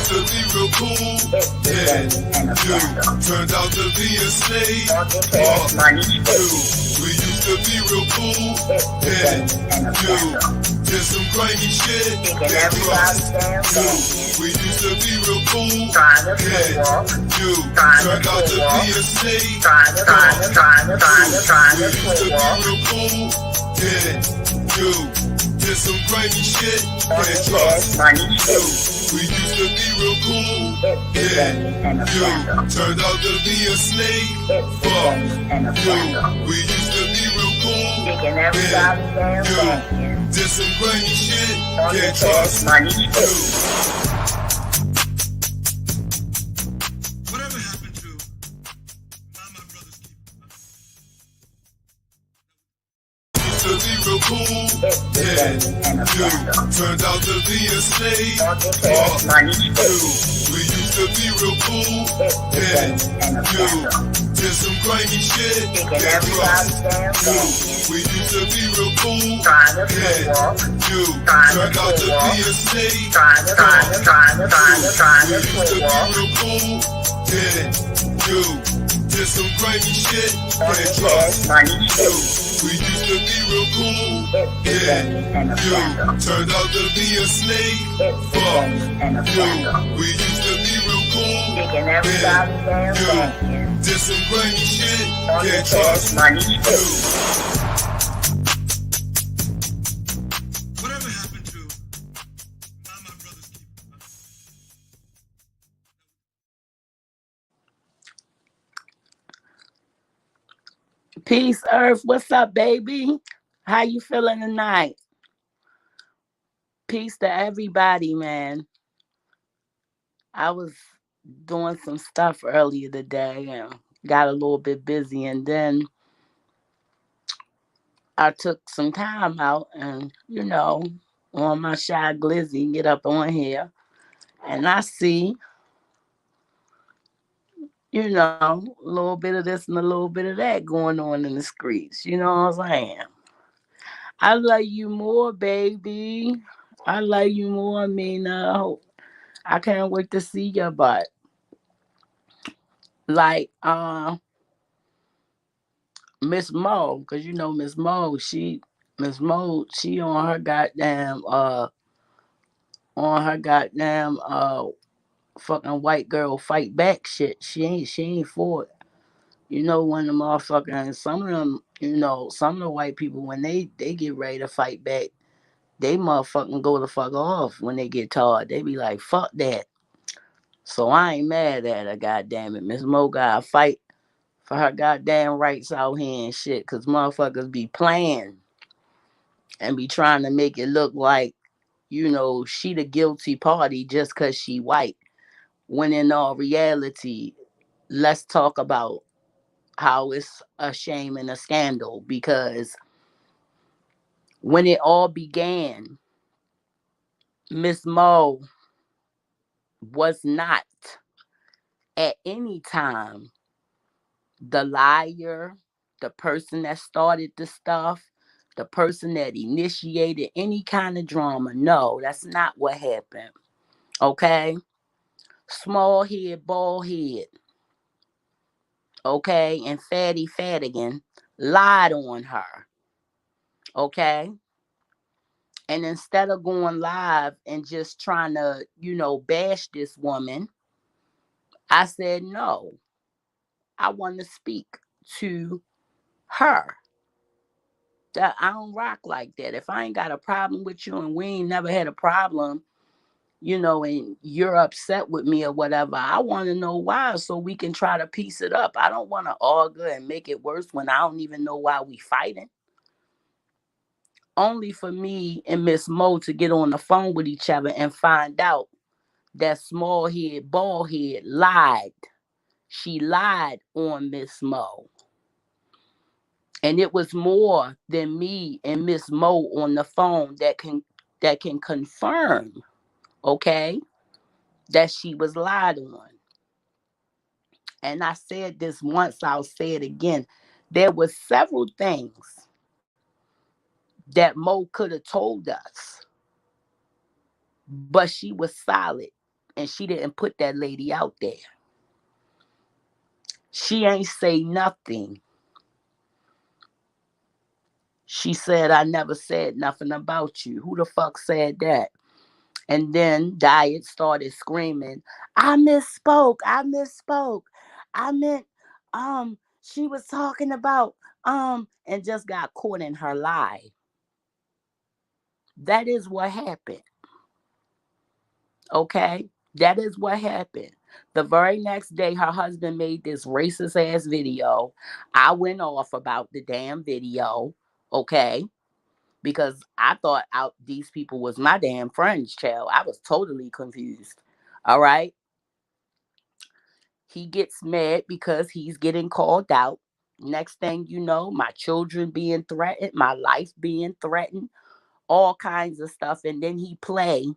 used to be real cool, yeah, you turned out to be a slave. We used to be real cool, yeah, you did some grimy shit, can't trust you. We used to be real cool, yeah, you turned out to be a slave. We used to be real cool, yeah, you did some grimy shit, can't trust you. We used to be real cool, yeah, you turned out to be a slave. Fuck you. We used to be real cool, yeah, you did some grimy shit, can't trust you. Whatever happened to my brother's keeper? Used to be real cool, yeah, you turned out to be a slave. Fuck you. We used to be real cool, yeah, you did some grimy shit, can't trust you. We used to be real cool, yeah, you turned out to be a slave. We used to be real cool, yeah, you did some grimy shit, can't trust you. We used to be real cool, yeah, you turned out to be a slave. Fuck you. We used to be real cool, yeah, you did some grimy shit, can't trust you. Whatever happened to my brother's keeper? Peace, Earth. What's up, baby? How you feeling tonight? Peace to everybody, man. I was doing some stuff earlier today and got a little bit busy, and then I took some time out and, on my shy glizzy, get up on here, and I see, a little bit of this and a little bit of that going on in the streets. You know what I'm saying? I love you more, baby. I love you more, Mina. I can't wait to see your butt. Like Miss Mo, cause Miss Mo, she on her goddamn fucking white girl fight back shit. She ain't for it. When the motherfucking some of them, some of the white people when they get ready to fight back, they motherfucking go the fuck off when they get tired. They be like, fuck that. So I ain't mad at her, goddamn it. Miss Mo gotta fight for her goddamn rights out here and shit, cause motherfuckers be playing and be trying to make it look like, she the guilty party just cause she white. When in all reality, let's talk about how it's a shame and a scandal, because when it all began, Miss Mo was not at any time the liar, the person that started the stuff, the person that initiated any kind of drama. No, that's not what happened. Okay? Small head, bald head, okay, and Fatty Fattigan lied on her. Okay? And instead of going live and just trying to, bash this woman, I said, no, I want to speak to her. That I don't rock like that. If I ain't got a problem with you and we ain't never had a problem, and you're upset with me or whatever, I want to know why so we can try to piece it up. I don't want to argue and make it worse when I don't even know why we fighting. Only for me and Miss Mo to get on the phone with each other and find out that small head, bald head lied. She lied on Miss Mo. And it was more than me and Miss Mo on the phone that can confirm, okay, that she was lied on. And I said this once, I'll say it again. There were several things that Mo could have told us, but she was solid. and she didn't put that lady out there. She ain't say nothing. She said, I never said nothing about you. Who the fuck said that? And then Diet started screaming, I misspoke. I misspoke. I meant, she was talking about, and just got caught in her lie. That is what happened. Okay? That is what happened. The very next day, her husband made this racist ass video. I went off about the damn video. Okay? Because I thought out these people was my damn friends, child. I was totally confused. All right. He gets mad because he's getting called out. Next thing you know, my children being threatened, my life being threatened, all kinds of stuff. And then he play,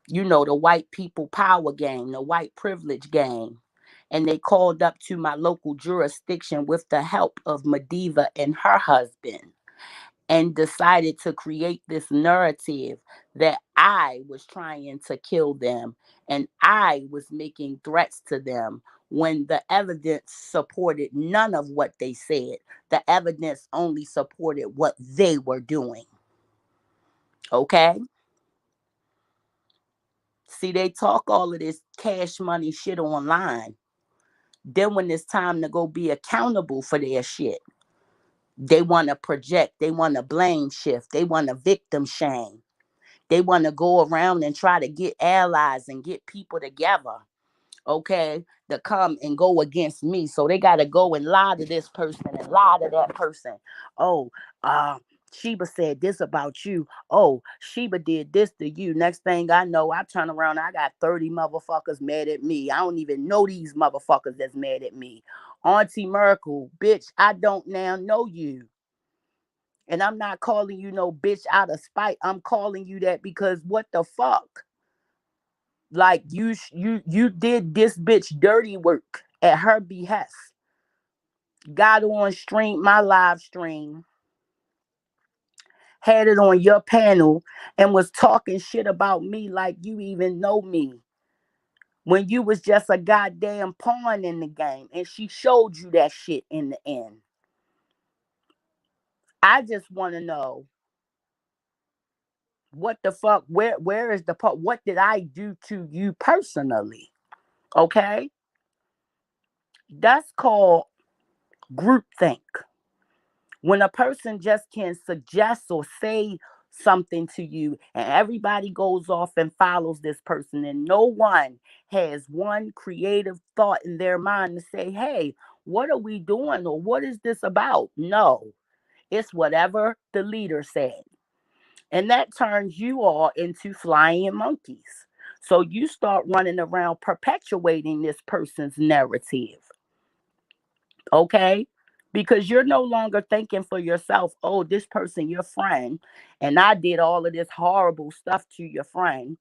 the white people power game, the white privilege game. And they called up to my local jurisdiction with the help of Mediva and her husband, and decided to create this narrative that I was trying to kill them and I was making threats to them, when the evidence supported none of what they said. The evidence only supported what they were doing. Okay? See, they talk all of this cash money shit online. Then when it's time to go be accountable for their shit, they want to project, they want to blame shift, they want to victim shame. They want to go around and try to get allies and get people together, okay, to come and go against me. So they got to go and lie to this person and lie to that person. Oh, Sheba said this about you. Oh, Sheba did this to you. Next thing I know, I turn around, I got 30 motherfuckers mad at me. I don't even know these motherfuckers that's mad at me. Auntie Merkel, bitch, I don't now know you. And I'm not calling you no bitch out of spite. I'm calling you that because what the fuck? Like you did this bitch dirty work at her behest. Got on stream, my live stream, had it on your panel, and was talking shit about me like you even know me. When you was just a goddamn pawn in the game. And she showed you that shit in the end. I just want to know, what the fuck, where is the part, what did I do to you personally? Okay? That's called groupthink. When a person just can suggest or say something to you and everybody goes off and follows this person, and no one has one creative thought in their mind to say, hey, what are we doing, or what is this about? No, it's whatever the leader said. And that turns you all into flying monkeys. So you start running around perpetuating this person's narrative. Okay? Because you're no longer thinking for yourself, oh, this person, your friend, and I did all of this horrible stuff to your friend.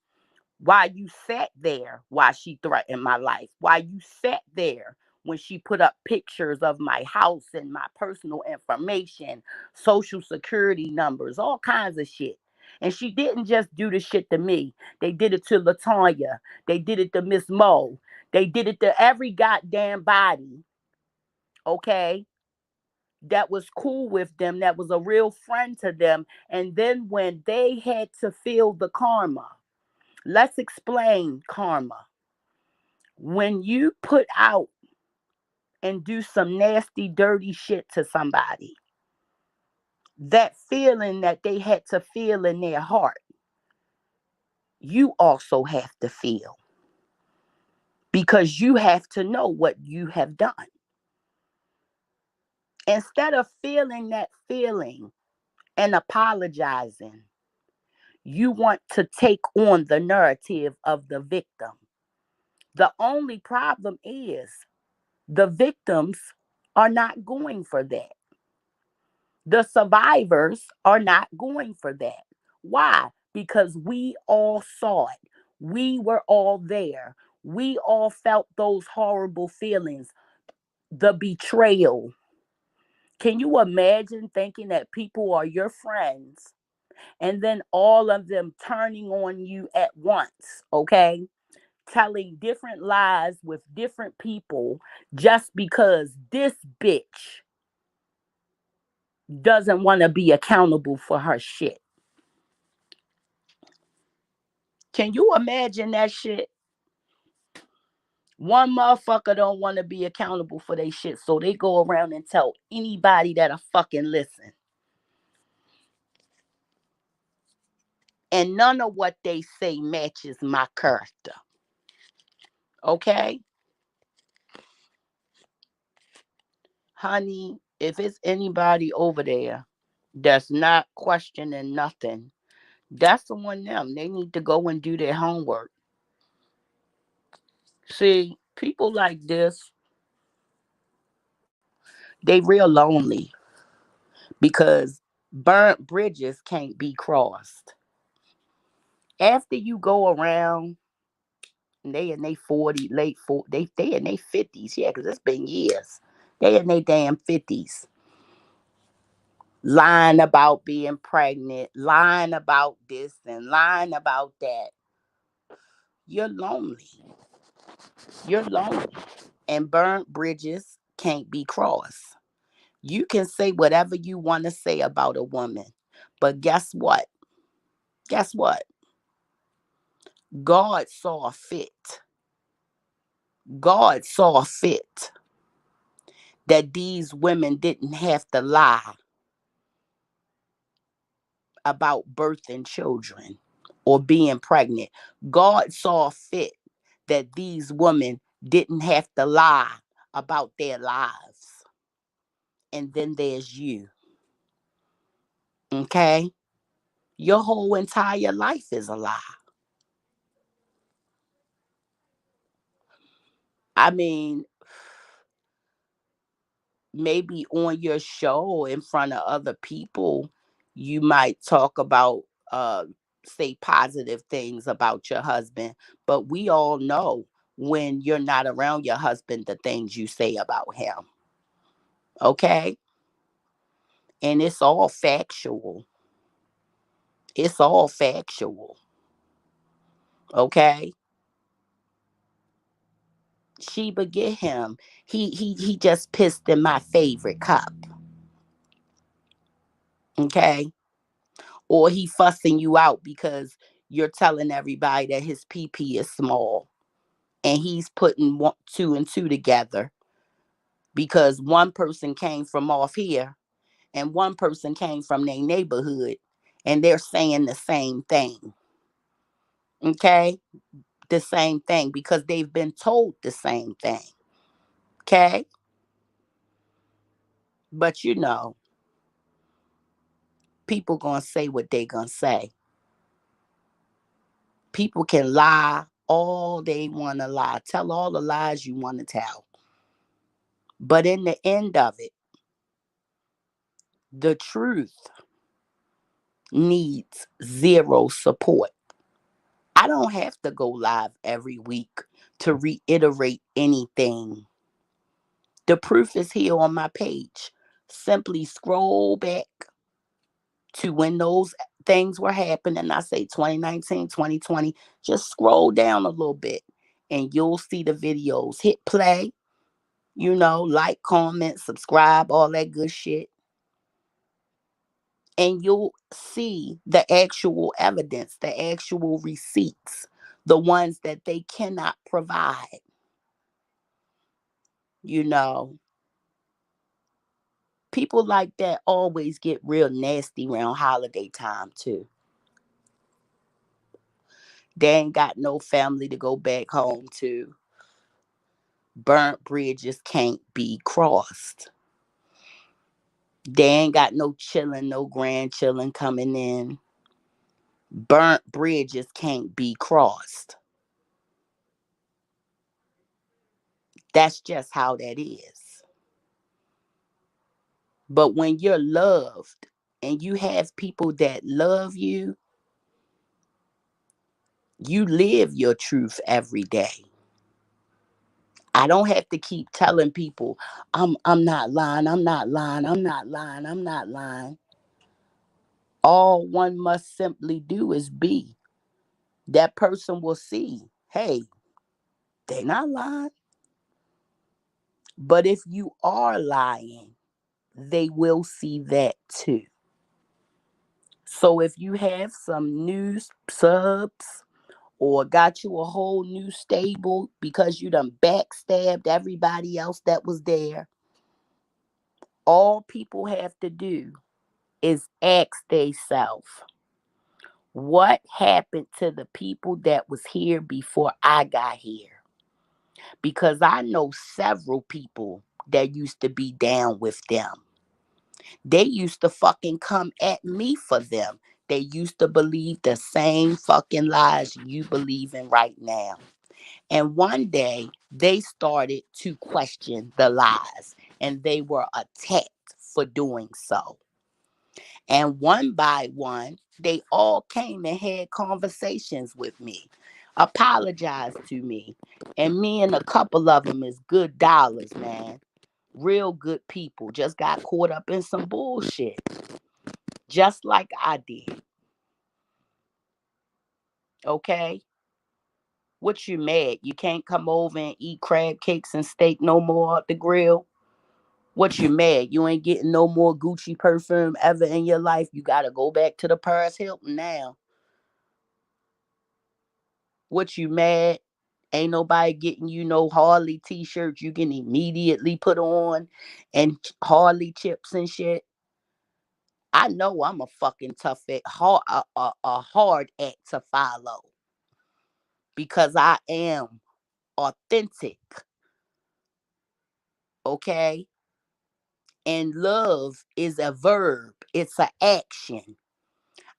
While you sat there while she threatened my life, while you sat there when she put up pictures of my house and my personal information, social security numbers, all kinds of shit. And she didn't just do the shit to me. They did it to Latanya. They did it to Miss Mo. They did it to every goddamn body. Okay? That was cool with them, that was a real friend to them. And then when they had to feel the karma, let's explain karma. When you put out and do some nasty, dirty shit to somebody, that feeling that they had to feel in their heart, you also have to feel. Because you have to know what you have done. Instead of feeling that feeling and apologizing, you want to take on the narrative of the victim. The only problem is the victims are not going for that. The survivors are not going for that. Why? Because we all saw it. We were all there. We all felt those horrible feelings, the betrayal. Can you imagine thinking that people are your friends and then all of them turning on you at once? Okay? telling different lies with different people just because this bitch doesn't want to be accountable for her shit. Can you imagine that shit? One motherfucker don't want to be accountable for their shit, so they go around and tell anybody that'll fucking listen. And none of what they say matches my character. Okay? Honey, if it's anybody over there that's not questioning nothing, that's on them. They need to go and do their homework. See, people like this, they real lonely because burnt bridges can't be crossed. After you go around, they in their 40, late 40, they in their 50s, yeah, because it's been years. They in their damn 50s. Lying about being pregnant, lying about this and lying about that. You're lonely. You're lonely. And burnt bridges can't be crossed. You can say whatever you want to say about a woman. But guess what? Guess what? God saw fit. God saw fit that these women didn't have to lie about birthing children or being pregnant. God saw fit that these women didn't have to lie about their lives. And then there's you. Okay? Your whole entire life is a lie. I mean, maybe on your show or in front of other people, you might talk about, say positive things about your husband. But we all know when you're not around your husband, the things you say about him. Okay? And it's all factual. It's all factual. Okay? Sheba, get him. He just pissed in my favorite cup. Okay? Or he fussing you out because you're telling everybody that his PP is small. And he's putting two and two together because one person came from off here and one person came from their neighborhood and they're saying the same thing. Okay? The same thing because they've been told the same thing. Okay? But you know, people gonna say what they gonna say. People can lie all they want to lie. Tell all the lies you want to tell. But in the end of it, the truth needs zero support. I don't have to go live every week to reiterate anything. The proof is here on my page. Simply scroll back to when those things were happening. I say 2019, 2020. Just scroll down a little bit and you'll see the videos. Hit play, like, comment, subscribe, all that good shit. And you'll see the actual evidence, the actual receipts, the ones that they cannot provide. You know, people like that always get real nasty around holiday time, too. They ain't got no family to go back home to. Burnt bridges can't be crossed. They ain't got no children, no grandchildren coming in. Burnt bridges can't be crossed. That's just how that is. But when you're loved and you have people that love you, you live your truth every day. I don't have to keep telling people I'm not lying, I'm not lying, I'm not lying, I'm not lying. All one must simply do is be. That person will see, hey, They not lying. But if you are lying, they will see that too. So if you have some new subs or got you a whole new stable because you done backstabbed everybody else that was there, all people have to do is ask themselves, what happened to the people that was here before I got here? Because I know several people that used to be down with them. They used to fucking come at me for them. They used to believe the same fucking lies you believe in right now. And one day they started to question the lies and they were attacked for doing so. And one by one, they all came and had conversations with me, apologized to me. And me and a couple of them is good dollars, man. Real good people. Just got caught up in some bullshit. Just like I did. Okay? What you mad? You can't come over and eat crab cakes and steak no more at the grill? What you mad? You ain't getting no more Gucci perfume ever in your life? You gotta go back to the Paris Hilton now. What you mad? Ain't nobody getting you no Harley t-shirts you can immediately put on and Harley chips and shit. I know I'm a fucking tough act, a hard act to follow because I am authentic, okay? And love is a verb, it's an action.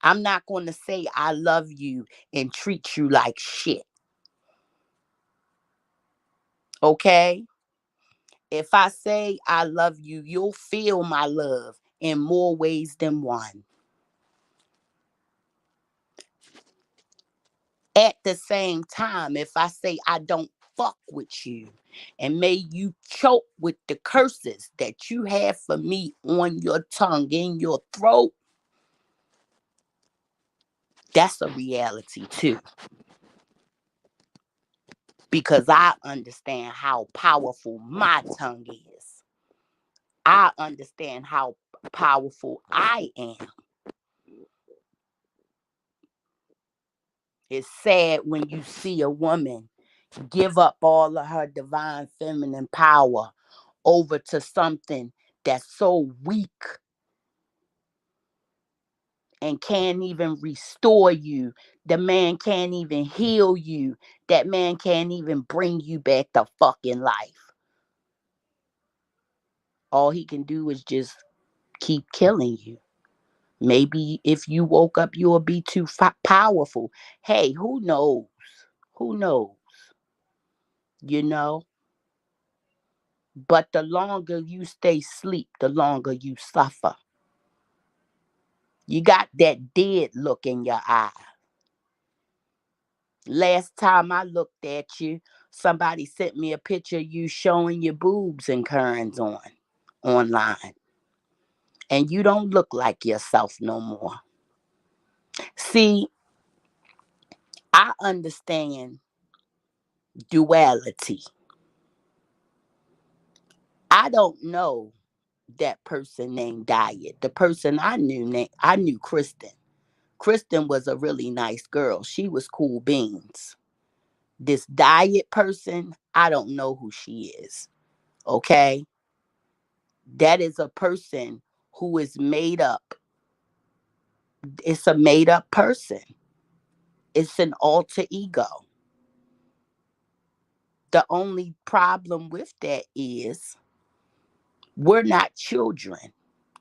I'm not going to say I love you and treat you like shit, okay? If I say I love you, you'll feel my love in more ways than one. At the same time, if I say I don't fuck with you and may you choke with the curses that you have for me on your tongue, in your throat, that's a reality too. Because I understand how powerful my tongue is. I understand how powerful I am. It's sad when you see a woman give up all of her divine feminine power over to something that's so weak and can't even restore you. The man can't even heal you. That man can't even bring you back to fucking life. All he can do is just keep killing you. Maybe if you woke up, you'll be too powerful. Hey, who knows? Who knows? You know? But the longer you stay asleep, the longer you suffer. You got that dead look in your eye. Last time I looked at you, somebody sent me a picture of you showing your boobs and curves online. And you don't look like yourself no more. See, I understand duality. I don't know that person named Diet. The person I knew Kristen. Kristen was a really nice girl. She was cool beans. This Diet person, I don't know who she is. Okay? That is a person who is made up. It's a made up person. It's an alter ego. The only problem with that is we're not children.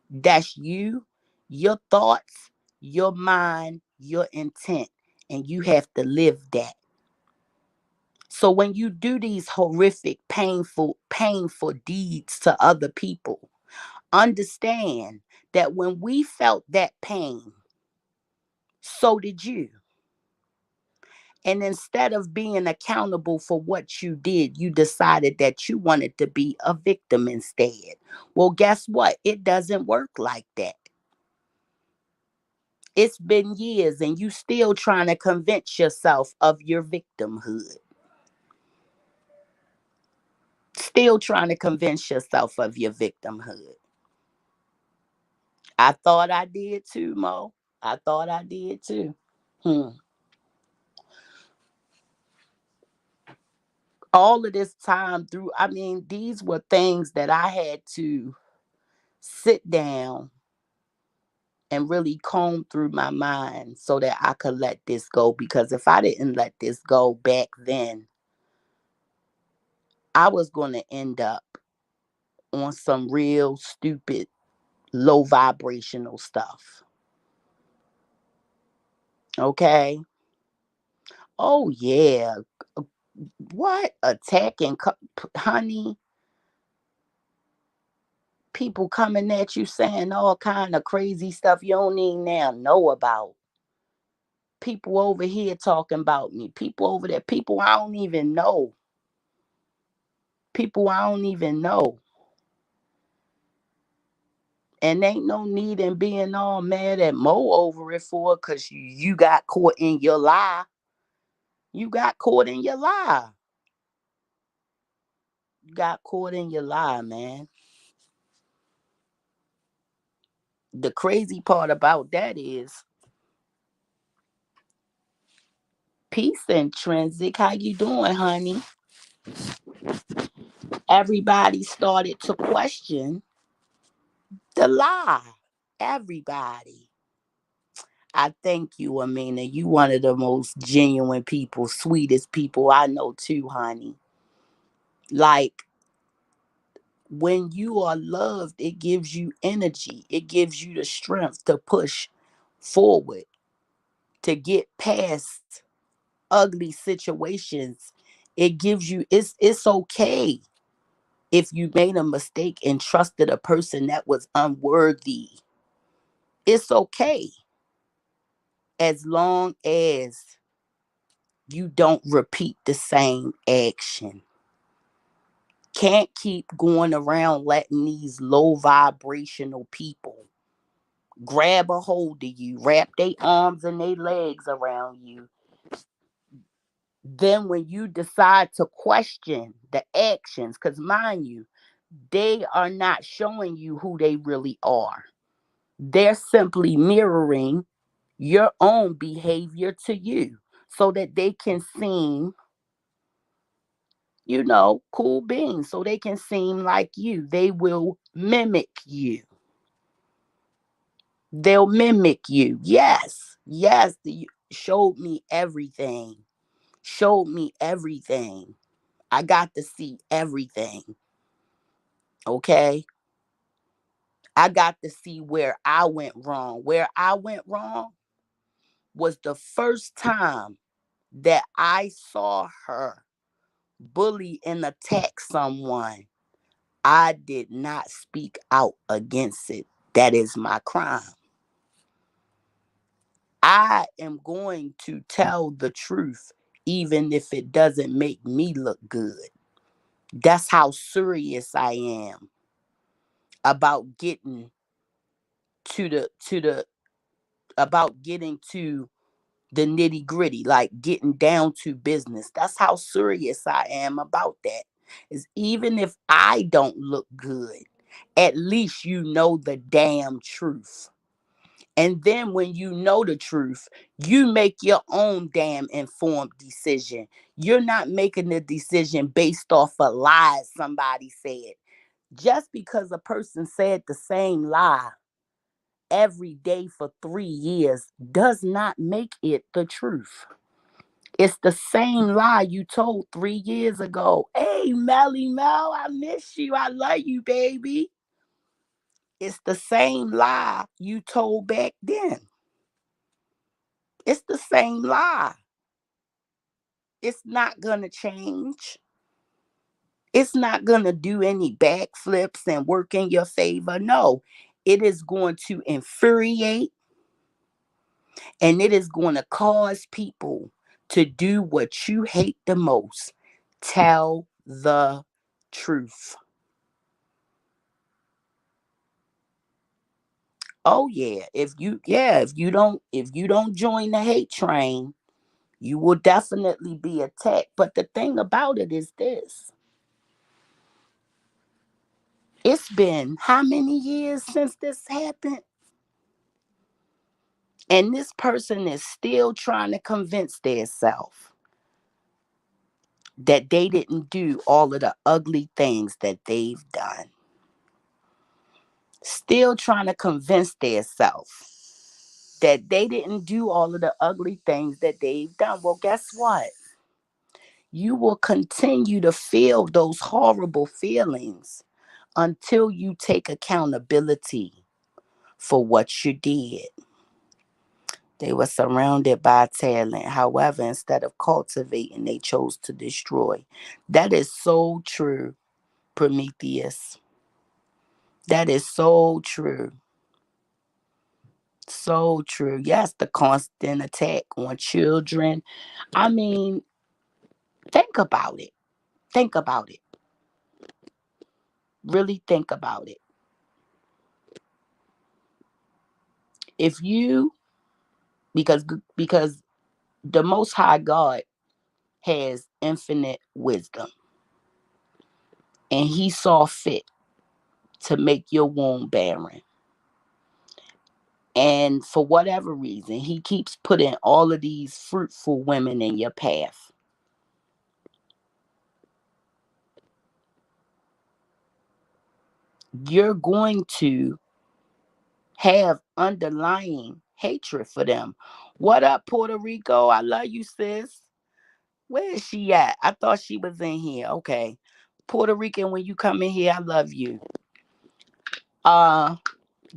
That's you, your thoughts, your mind, your intent, and you have to live that. So when you do these horrific, painful deeds to other people, understand that when we felt that pain, so did you. And instead of being accountable for what you did, you decided that you wanted to be a victim instead. Well, guess what? It doesn't work like that. It's been years and you still trying to convince yourself of your victimhood. Still trying to convince yourself of your victimhood. I thought I did too, Mo. I thought I did too. Hmm. All of this time through, I mean, these were things that I had to sit down and really comb through my mind so that I could let this go. Because if I didn't let this go back then, I was going to end up on some real stupid, low vibrational stuff. Okay. Oh, yeah. What? Attacking, honey? People coming at you saying all kind of crazy stuff you don't even now know about. People over here talking about me. People over there. People I don't even know. People I don't even know. And ain't no need in being all mad at Mo over it for because you got caught in your lie. You got caught in your lie. You got caught in your lie, man. The crazy part about that is peace intrinsic. How you doing, honey? Everybody started to question the lie. Everybody. I thank you, Amina. You one of the most genuine people, sweetest people I know too, honey. Like when you are loved, it gives you energy. It gives you the strength to push forward, to get past ugly situations. It gives you it's okay if you made a mistake and trusted a person that was unworthy. It's okay as long as you don't repeat the same action. Can't keep going around letting these low vibrational people grab a hold of you, wrap their arms and their legs around you. Then when you decide to question the actions, because mind you, they are not showing you who they really are. They're simply mirroring your own behavior to you so that they can seem, cool beings, so they can seem like you. They will mimic you. They'll mimic you. Yes. Yes. You showed me everything. Showed me everything. I got to see everything. Okay. I got to see where I went wrong. Where I went wrong was the first time that I saw her bully and attack someone. I did not speak out against it. That is my crime. I am going to tell the truth, even if it doesn't make me look good. That's how serious I am about getting to the about getting to the nitty gritty, like getting down to business. That's how serious I am about that. Is even if I don't look good, at least you know the damn truth. And then when you know the truth, you make your own damn informed decision. You're not making the decision based off of lies somebody said. Just because a person said the same lie every day for 3 years does not make it the truth. It's the same lie you told 3 years ago. Hey, Melly Mel, I miss you. I love you, baby. It's the same lie you told back then. It's the same lie. It's not going to change. It's not going to do any backflips and work in your favor. No, it is going to infuriate and it is going to cause people to do what you hate the most. Tell the truth. Oh yeah, if you don't join the hate train, you will definitely be attacked. But the thing about it is this. It's been how many years since this happened? And this person is still trying to convince themselves that they didn't do all of the ugly things that they've done. Still trying to convince themselves that they didn't do all of the ugly things that they've done. Well, guess what? You will continue to feel those horrible feelings until you take accountability for what you did. They were surrounded by talent. However, instead of cultivating, they chose to destroy. That is so true, Prometheus. That is so true. So true. Yes, the constant attack on children. I mean, think about it. Think about it. Really think about it. If you because the most high God has infinite wisdom, and he saw fit to make your womb barren. And for whatever reason, he keeps putting all of these fruitful women in your path. You're going to have underlying hatred for them. What up, Puerto Rico? I love you, sis. Where is she at? I thought she was in here. Okay. Puerto Rican, when you come in here, I love you. Uh,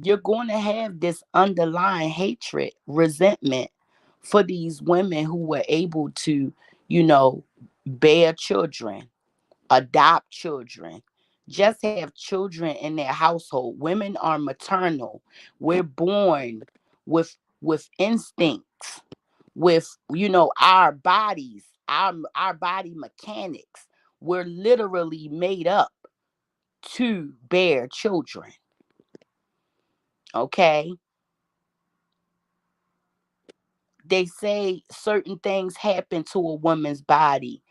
you're going to have this underlying hatred, resentment for these women who were able to, you know, bear children, adopt children, just have children in their household. Women are maternal. We're born with instincts, with our bodies, our body mechanics. We're literally made up to bear children. Okay? They say certain things happen to a woman's body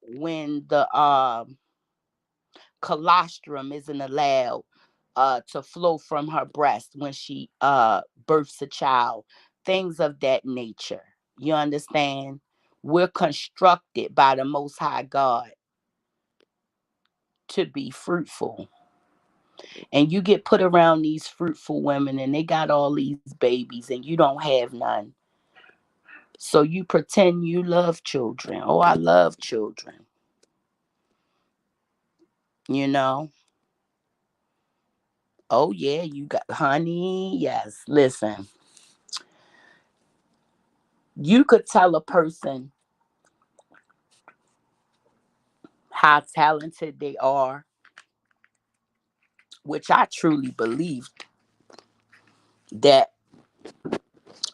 when the colostrum isn't allowed to flow from her breast when she births a child, things of that nature. You understand? We're constructed by the Most High God to be fruitful. And you get put around these fruitful women and they got all these babies and you don't have none. So you pretend you love children. Oh, I love children. You know? Oh, yeah, you got honey. Yes. Listen, you could tell a person how talented they are, which I truly believe that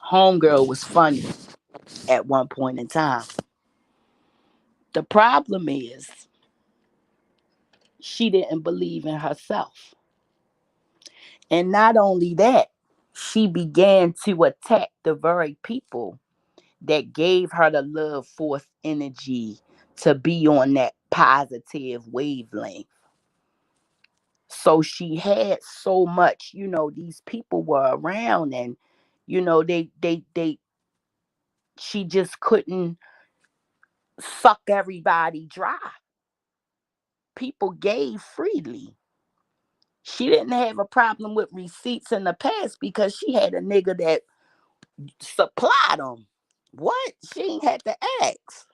Homegirl was funny at one point in time. The problem is she didn't believe in herself. And not only that, she began to attack the very people that gave her the love force energy to be on that positive wavelength. So she had so much, these people were around and they she just couldn't suck everybody dry. People gave freely. She didn't have a problem with receipts in the past because she had a nigga that supplied them. What? She ain't had to ask.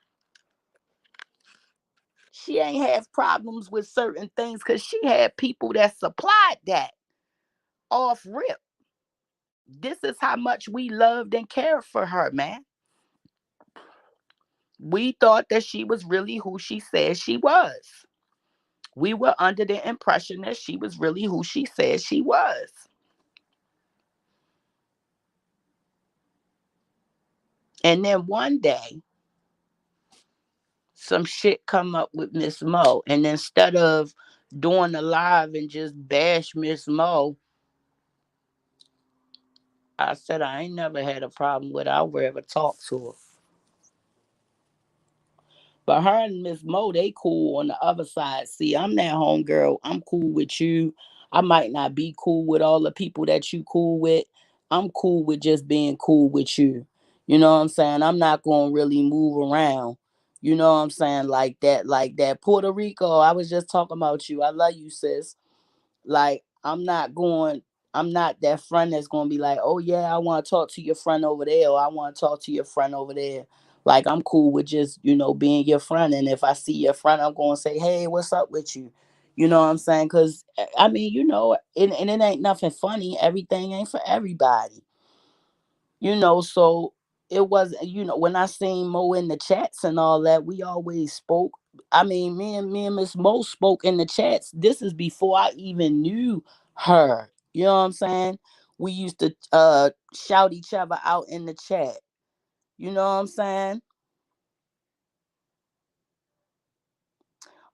She ain't have problems with certain things because she had people that supplied that off rip. This is how much we loved and cared for her, man. We thought that she was really who she said she was. We were under the impression that she was really who she said she was. And then one day, some shit come up with Miss Mo. And instead of doing a live and just bash Miss Mo, I said I ain't never had a problem with her. I'll ever talk to her. But her and Miss Mo, they cool on the other side. See, I'm that homegirl. I'm cool with you. I might not be cool with all the people that you cool with. I'm cool with just being cool with you. You know what I'm saying? I'm not gonna really move around. You know what I'm saying? Like that, like that. Puerto Rico, I was just talking about you. I love you, sis. Like I'm not that friend that's gonna be like, oh yeah, I want to talk to your friend over there, or I want to talk to your friend over there. Like I'm cool with just, being your friend. And if I see your friend, I'm gonna say, hey, what's up with you? You know what I'm saying? Cause I mean, and it ain't nothing funny. Everything ain't for everybody. So it was, when I seen Mo in the chats and all that, we always spoke. I mean, me and Miss Mo spoke in the chats. This is before I even knew her. You know what I'm saying? We used to shout each other out in the chat. You know what I'm saying?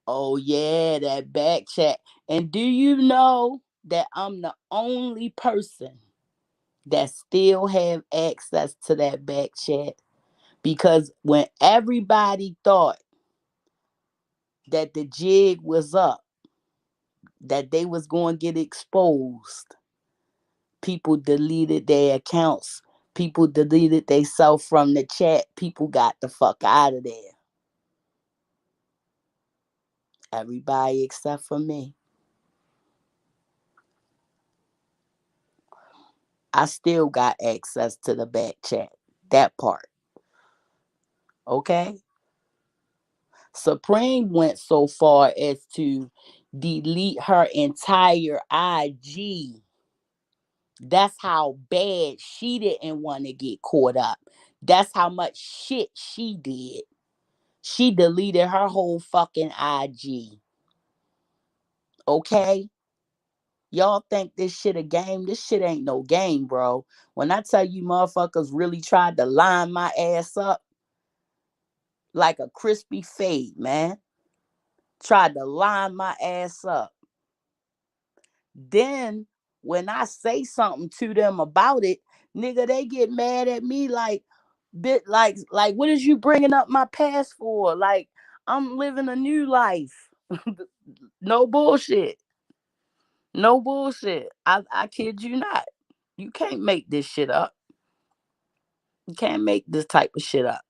Oh yeah, that back chat. And do you know that I'm the only person that still have access to that back chat? Because when everybody thought that the jig was up, that they was going to get exposed, people deleted their accounts. People deleted themselves from the chat. People got the fuck out of there. Everybody except for me. I still got access to the back chat. That part. Okay? Supreme went so far as to delete her entire IG. That's how bad she didn't want to get caught up. That's how much shit she did. She deleted her whole fucking IG. Okay? Y'all think this shit a game? This shit ain't no game, bro. When I tell you motherfuckers really tried to line my ass up like a crispy fade, man. Tried to line my ass up. Then when I say something to them about it, nigga, they get mad at me like like what is you bringing up my past for? Like I'm living a new life. No bullshit. No bullshit. I kid you not. You can't make this shit up. You can't make this type of shit up.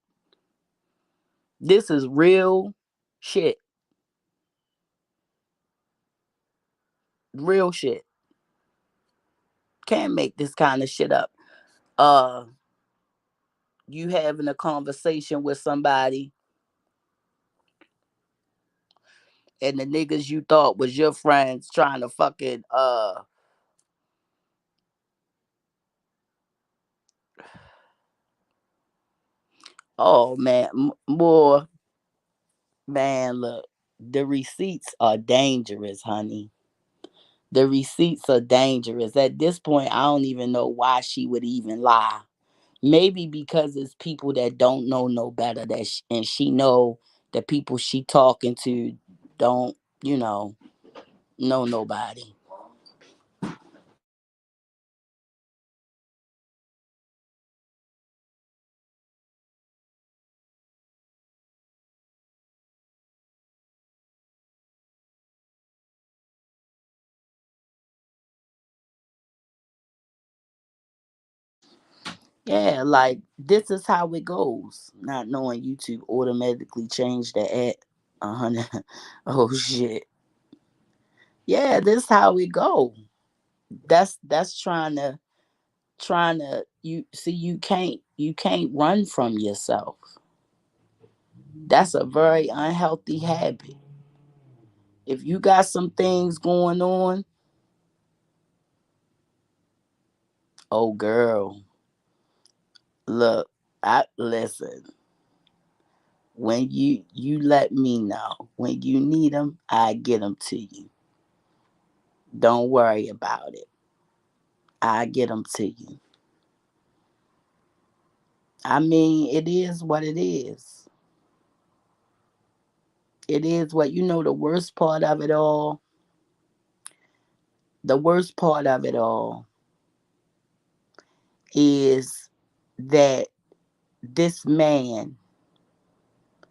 This is real shit. Real shit. Can't make this kind of shit up. Uh you having a conversation with somebody and the niggas you thought was your friends trying to fucking oh man, more man, look, the receipts are dangerous, honey. The receipts are dangerous. At this point, I don't even know why she would even lie. Maybe because it's people that don't know no better, and she know the people she talking to don't, know nobody. Yeah, like this is how it goes. Not knowing YouTube automatically changed the ad. 100. Oh shit. Yeah, this how it go. That's trying to you see you can't run from yourself. That's a very unhealthy habit. If you got some things going on, oh girl, look, I listen. When you let me know when you need them, I get them to you. Don't worry about it. I get them to you. I mean, it is what it is. It is what the worst part of it all. The worst part of it all is that this man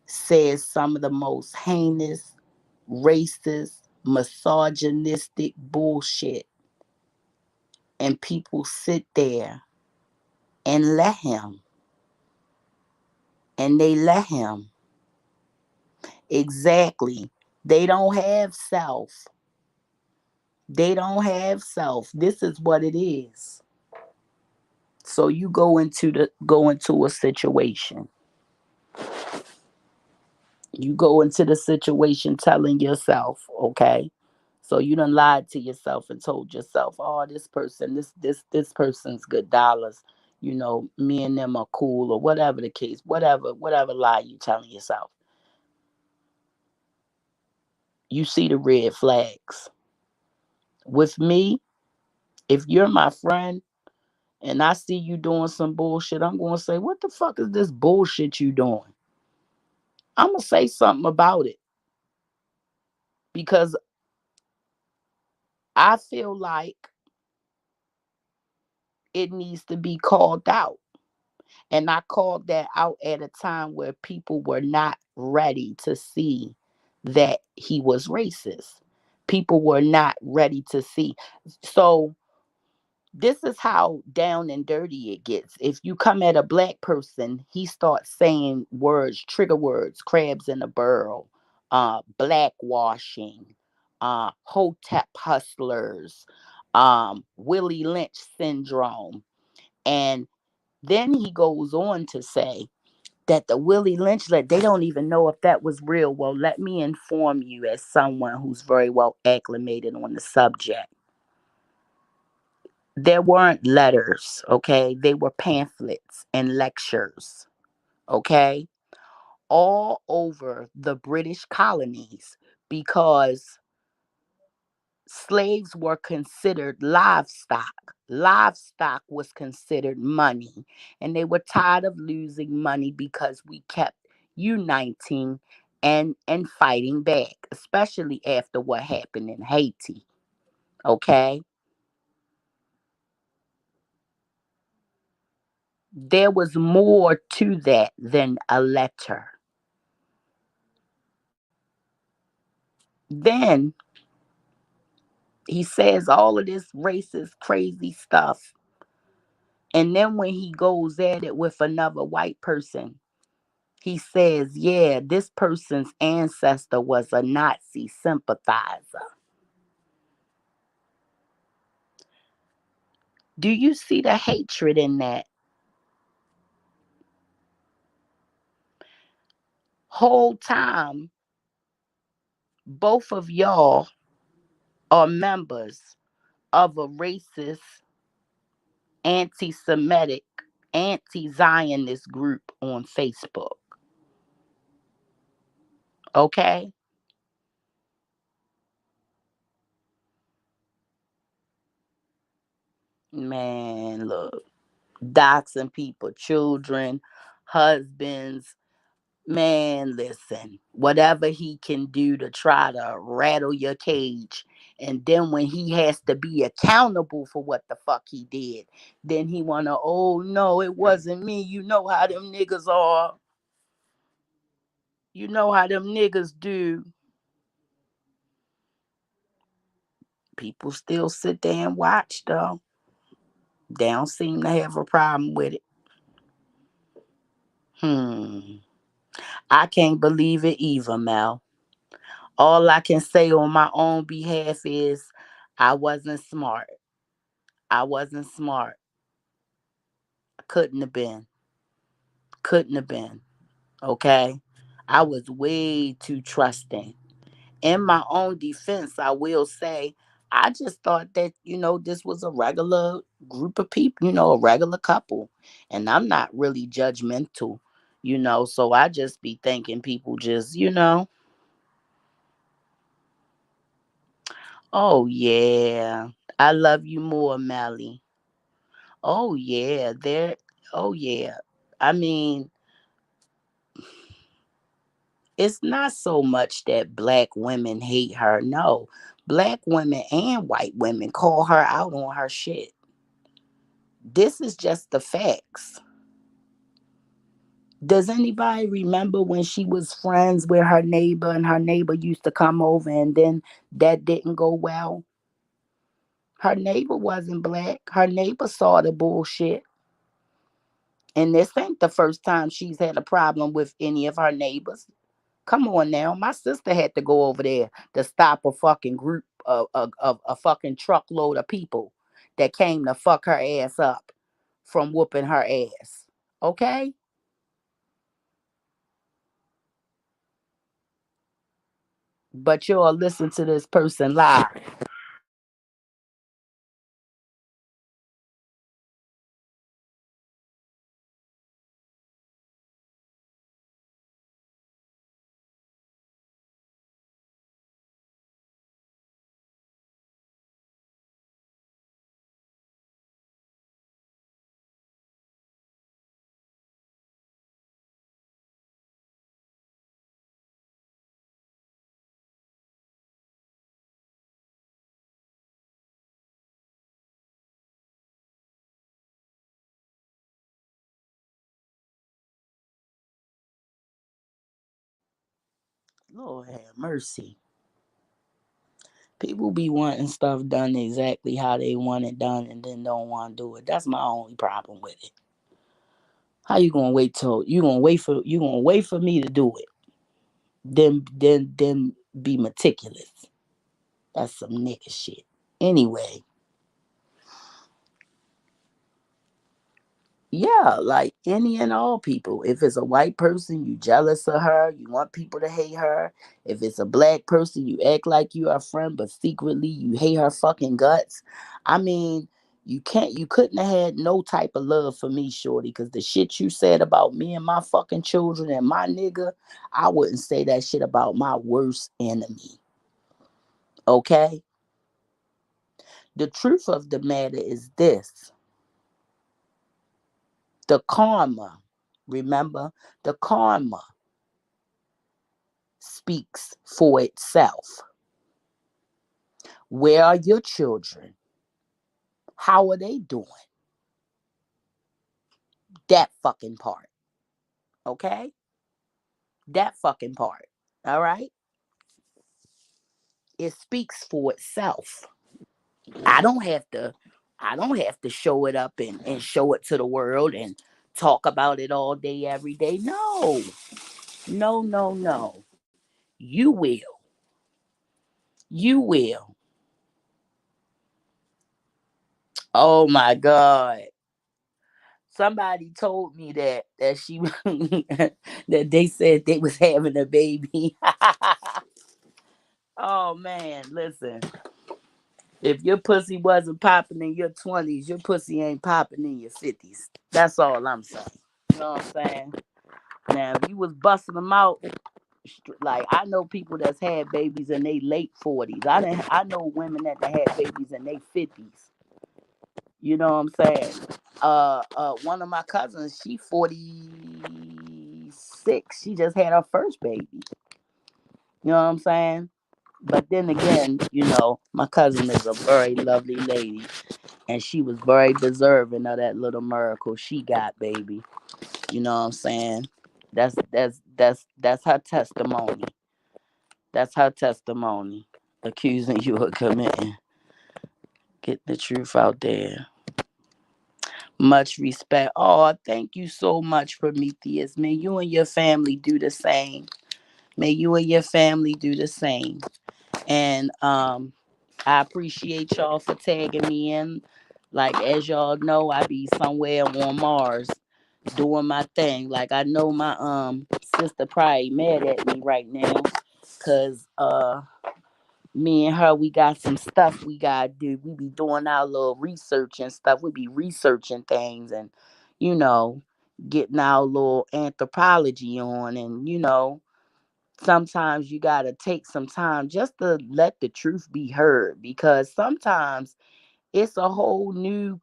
says some of the most heinous, racist, misogynistic bullshit, and people sit there and let him, and they let him. Exactly. They don't have self. They don't have self. This is what it is. So you go into a situation. You go into the situation telling yourself, okay, so you done lied to yourself and told yourself, oh, this person, this person's good dollars. Me and them are cool, or whatever the case, whatever lie you telling yourself. You see the red flags. With me, if you're my friend and I see you doing some bullshit, I'm gonna say, what the fuck is this bullshit you doing? I'm gonna say something about it because I feel like it needs to be called out. And I called that out at a time where people were not ready to see that he was racist. People were not ready to see. So this is how down and dirty it gets. If you come at a black person, he starts saying words, trigger words, crabs in a barrel, blackwashing, hotep hustlers, Willie Lynch syndrome. And then he goes on to say that the Willie Lynch, they don't even know if that was real. Well, let me inform you, as someone who's very well acclimated on the subject. There weren't letters, okay? They were pamphlets and lectures, okay? All over the British colonies, because slaves were considered livestock. Livestock was considered money, and they were tired of losing money because we kept uniting and fighting back, especially after what happened in Haiti. Okay? There was more to that than a letter. Then he says all of this racist, crazy stuff. And then when he goes at it with another white person, he says, yeah, this person's ancestor was a Nazi sympathizer. Do you see the hatred in that? Whole time, both of y'all are members of a racist, anti Semitic, anti Zionist group on Facebook. Okay? Man, look, doxing people, children, husbands. Man, listen, whatever he can do to try to rattle your cage. And then when he has to be accountable for what the fuck he did, then he wanna, oh no, it wasn't me. You know how them niggas are. You know how them niggas do. People still sit there and watch though. They don't seem to have a problem with it. Hmm. I can't believe it either, Mel. All I can say on my own behalf is I wasn't smart. I wasn't smart. Couldn't have been. Couldn't have been. Okay. I was way too trusting. In my own defense, I will say, I just thought that, this was a regular group of people, a regular couple. And I'm not really judgmental, so I just be thinking people just, oh, yeah. I love you more, Melly. Oh, yeah. Oh, yeah. I mean, it's not so much that black women hate her. No, black women and white women call her out on her shit. This is just the facts. Does anybody remember when she was friends with her neighbor and her neighbor used to come over and then that didn't go well? Her neighbor wasn't black. Her neighbor saw the bullshit. And this ain't the first time she's had a problem with any of her neighbors. Come on now. My sister had to go over there to stop a fucking group of a fucking truckload of people that came to fuck her ass up from whooping her ass. Okay? But you'll listen to this person live. Lord have mercy. People be wanting stuff done exactly how they want it done and then don't want to do it. That's my only problem with it. How you gonna wait till you gonna wait for me to do it? Then be meticulous. That's some nigga shit. Anyway, yeah, like any and all people. If it's a white person, you jealous of her, you want people to hate her. If it's a black person, you act like you are a friend, but secretly you hate her fucking guts. I mean, you couldn't have had no type of love for me, shorty, because the shit you said about me and my fucking children and my nigga, I wouldn't say that shit about my worst enemy. Okay? The truth of the matter is this: the karma, remember, the karma speaks for itself. Where are your children? How are they doing? That fucking part. Okay? That fucking part. All right? It speaks for itself. I don't have to I don't have to show it up and show it to the world and talk about it all day, every day. No. No, no, no. You will. You will. Oh my God. Somebody told me that she that they said they was having a baby. Oh man, listen. If your pussy wasn't popping in your 20s, your pussy ain't popping in your 50s. That's all I'm saying. You know what I'm saying? Now, if you was busting them out, like I know people that's had babies in their late 40s. I know women that had babies in their 50s. You know what I'm saying? One of my cousins, she 46. She just had her first baby. You know what I'm saying? But then again, my cousin is a very lovely lady, and she was very deserving of that little miracle she got, baby. You know what I'm saying? That's her testimony. That's her testimony. Accusing you of committing. Get the truth out there. Much respect. Oh, thank you so much, Prometheus. May you and your family do the same. May you and your family do the same. And I appreciate y'all for tagging me in. Like as y'all know, I be somewhere on Mars doing my thing. Like I know my sister probably mad at me right now. Cause me and her, we got some stuff we gotta do. We be doing our little research and stuff. We be researching things and, you know, getting our little anthropology on. And, sometimes you gotta take some time just to let the truth be heard, because sometimes it's a whole new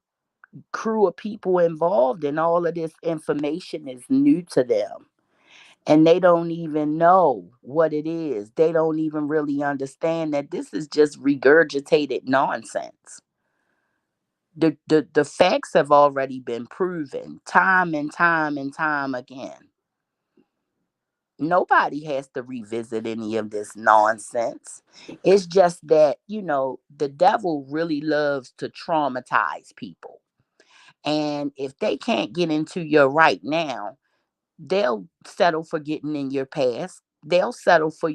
crew of people involved and all of this information is new to them and they don't even know what it is. They don't even really understand that this is just regurgitated nonsense. The facts have already been proven time and time and time again. Nobody has to revisit any of this nonsense. It's just that, the devil really loves to traumatize people. And if they can't get into your right now, they'll settle for getting in your past. They'll settle for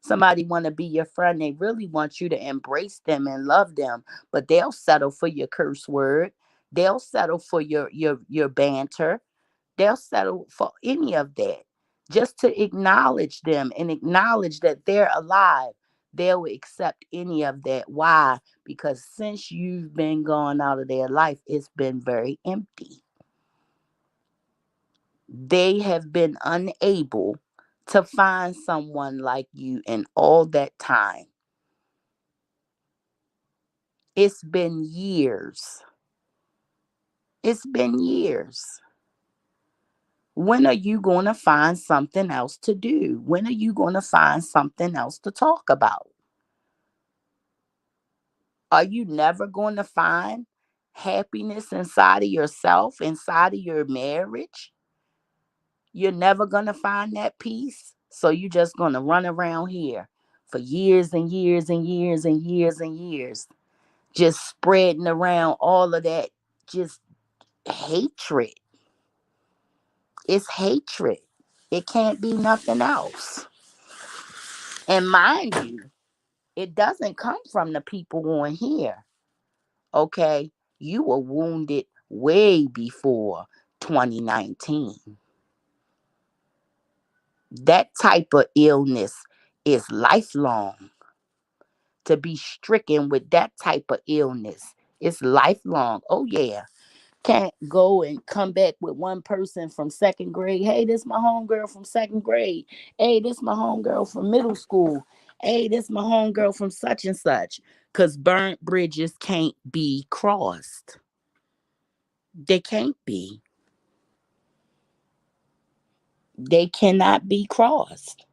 somebody want to be your friend. They really want you to embrace them and love them, but they'll settle for your curse word. They'll settle for your banter. They'll settle for any of that just to acknowledge them and acknowledge that they're alive. They'll accept any of that. Why? Because since you've been gone out of their life, it's been very empty. They have been unable to find someone like you in all that time. It's been years. It's been years. When are you going to find something else to do? When are you going to find something else to talk about? Are you never going to find happiness inside of yourself, inside of your marriage? You're never going to find that peace. So you're just going to run around here for years and years and years and years and years, just spreading around all of that, just hatred. It's hatred. It can't be nothing else. And mind you, it doesn't come from the people on here. Okay? You were wounded way before 2019. That type of illness is lifelong. To be stricken with that type of illness, it's lifelong. Oh, yeah. Can't go and come back with one person from second grade. Hey, this my homegirl from second grade. Hey, this my homegirl from middle school. Hey, this my homegirl from such and such. Because burnt bridges can't be crossed. They can't be. They cannot be crossed.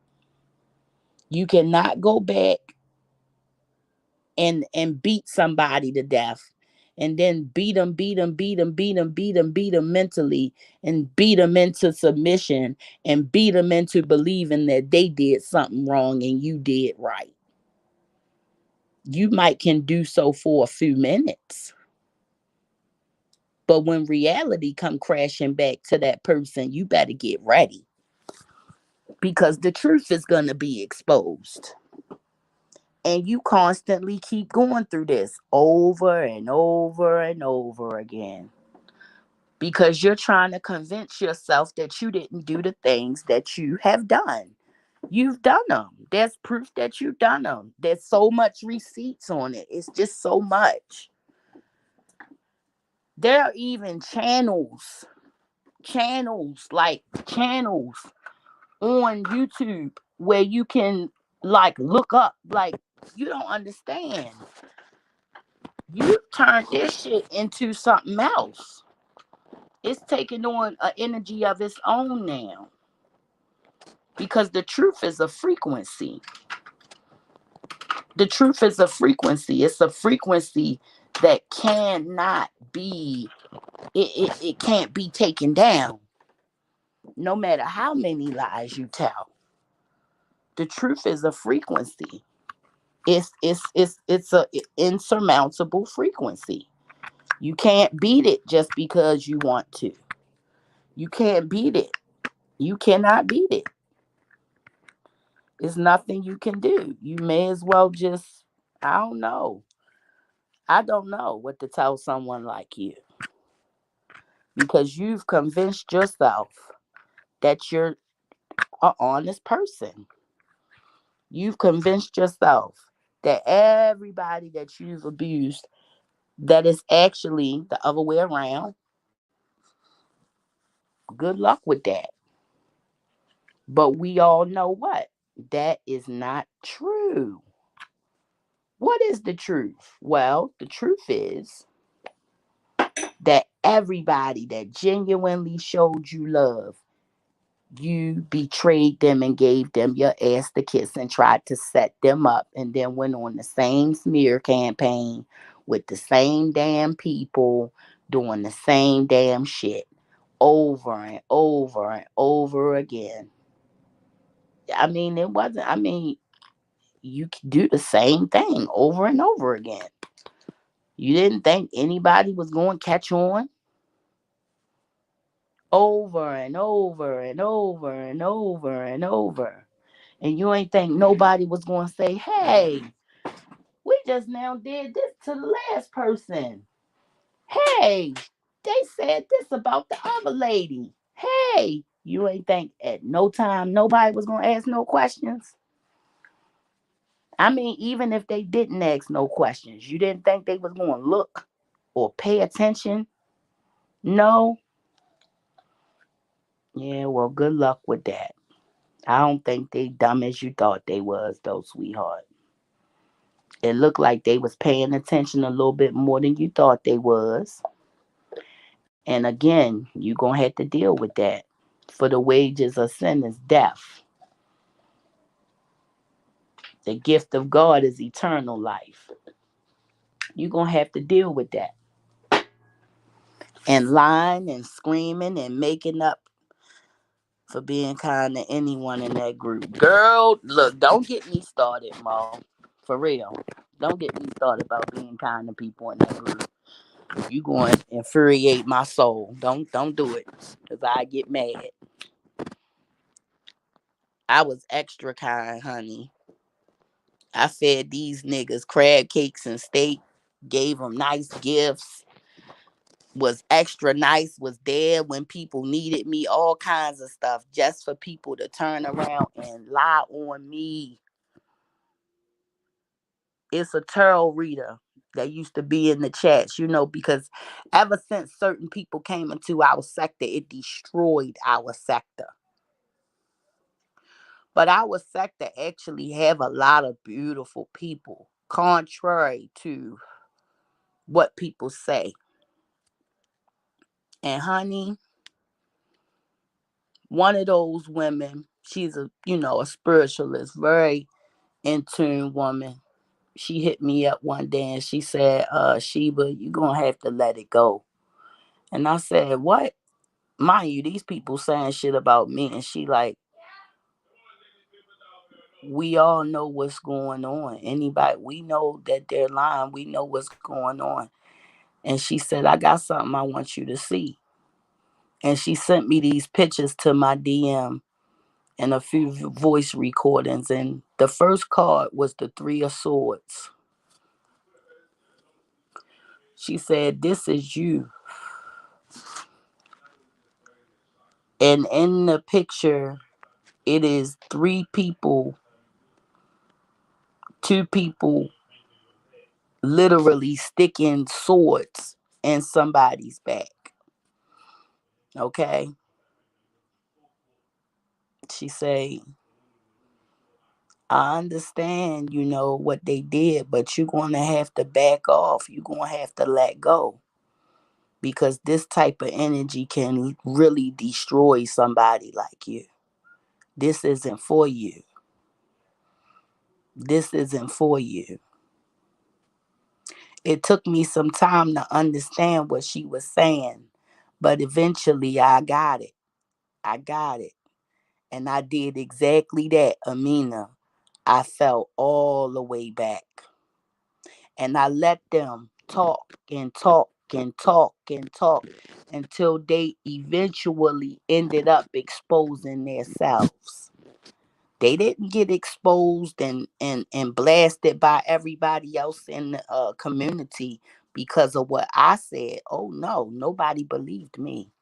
You cannot go back and beat somebody to death and then beat them mentally and beat them into submission and beat them into believing that they did something wrong and you did right. You might can do so for a few minutes, but when reality come crashing back to that person, you better get ready because the truth is going to be exposed. And you constantly keep going through this over and over and over again because you're trying to convince yourself that you didn't do the things that you have done. You've done them. There's proof that you've done them. There's so much receipts on it. It's just so much. There are even channels on YouTube where you can look up. You don't understand. You turned this shit into something else. It's taking on an energy of its own now. Because the truth is a frequency. The truth is a frequency. It's a frequency that cannot be, it can't be taken down. No matter how many lies you tell. The truth is a frequency. It's a insurmountable frequency. You can't beat it just because you want to. You can't beat it. You cannot beat it. It's nothing you can do. You may as well just, I don't know. I don't know what to tell someone like you because you've convinced yourself that you're an honest person. You've convinced yourself that everybody that you've abused, that is actually the other way around. Good luck with that. But we all know what? That is not true. What is the truth? Well, the truth is that everybody that genuinely showed you love, you betrayed them and gave them your ass to kiss and tried to set them up and then went on the same smear campaign with the same damn people doing the same damn shit over and over and over again. I mean, it wasn't. I mean, you can do the same thing over and over again. You didn't think anybody was going to catch on over and over and over and over and over. And you ain't think nobody was going to say, hey, we just now did this to the last person. Hey, they said this about the other lady. Hey, you ain't think at no time nobody was going to ask no questions. I mean, even if they didn't ask no questions, you didn't think they was going to look or pay attention? No? Yeah, well, good luck with that. I don't think they dumb as you thought they was, though, sweetheart. It looked like they was paying attention a little bit more than you thought they was. And again, you going to have to deal with that. For the wages of sin is death. The gift of God is eternal life. You're going to have to deal with that. And lying and screaming and making up for being kind to anyone in that group. Girl, look, don't get me started, Mo. For real. Don't get me started about being kind to people in that group. You going to infuriate my soul. Don't do it. Because I get mad. I was extra kind, honey. I fed these niggas crab cakes and steak. Gave them nice gifts. Was extra nice, was there when people needed me, all kinds of stuff, just for people to turn around and lie on me. It's a tarot reader that used to be in the chats, because ever since certain people came into our sector, it destroyed our sector. But our sector actually have a lot of beautiful people, contrary to what people say. And honey, one of those women, she's a spiritualist, very in tune woman. She hit me up one day and she said, Sheba, you're gonna have to let it go. And I said, what? Mind you, these people saying shit about me. And she like, we all know what's going on. Anybody, we know that they're lying. We know what's going on. And she said, I got something I want you to see. And she sent me these pictures to my DM and a few voice recordings. And the first card was the Three of Swords. She said, this is you. And in the picture, it is three people, two people literally sticking swords in somebody's back. Okay? She say, I understand, what they did, but you're going to have to back off. You're going to have to let go. Because this type of energy can really destroy somebody like you. This isn't for you. This isn't for you. It took me some time to understand what she was saying, but eventually I got it. I got it. And I did exactly that, Amina. I fell all the way back. And I let them talk and talk and talk and talk until they eventually ended up exposing themselves. They didn't get exposed and blasted by everybody else in the community because of what I said. Oh no, nobody believed me.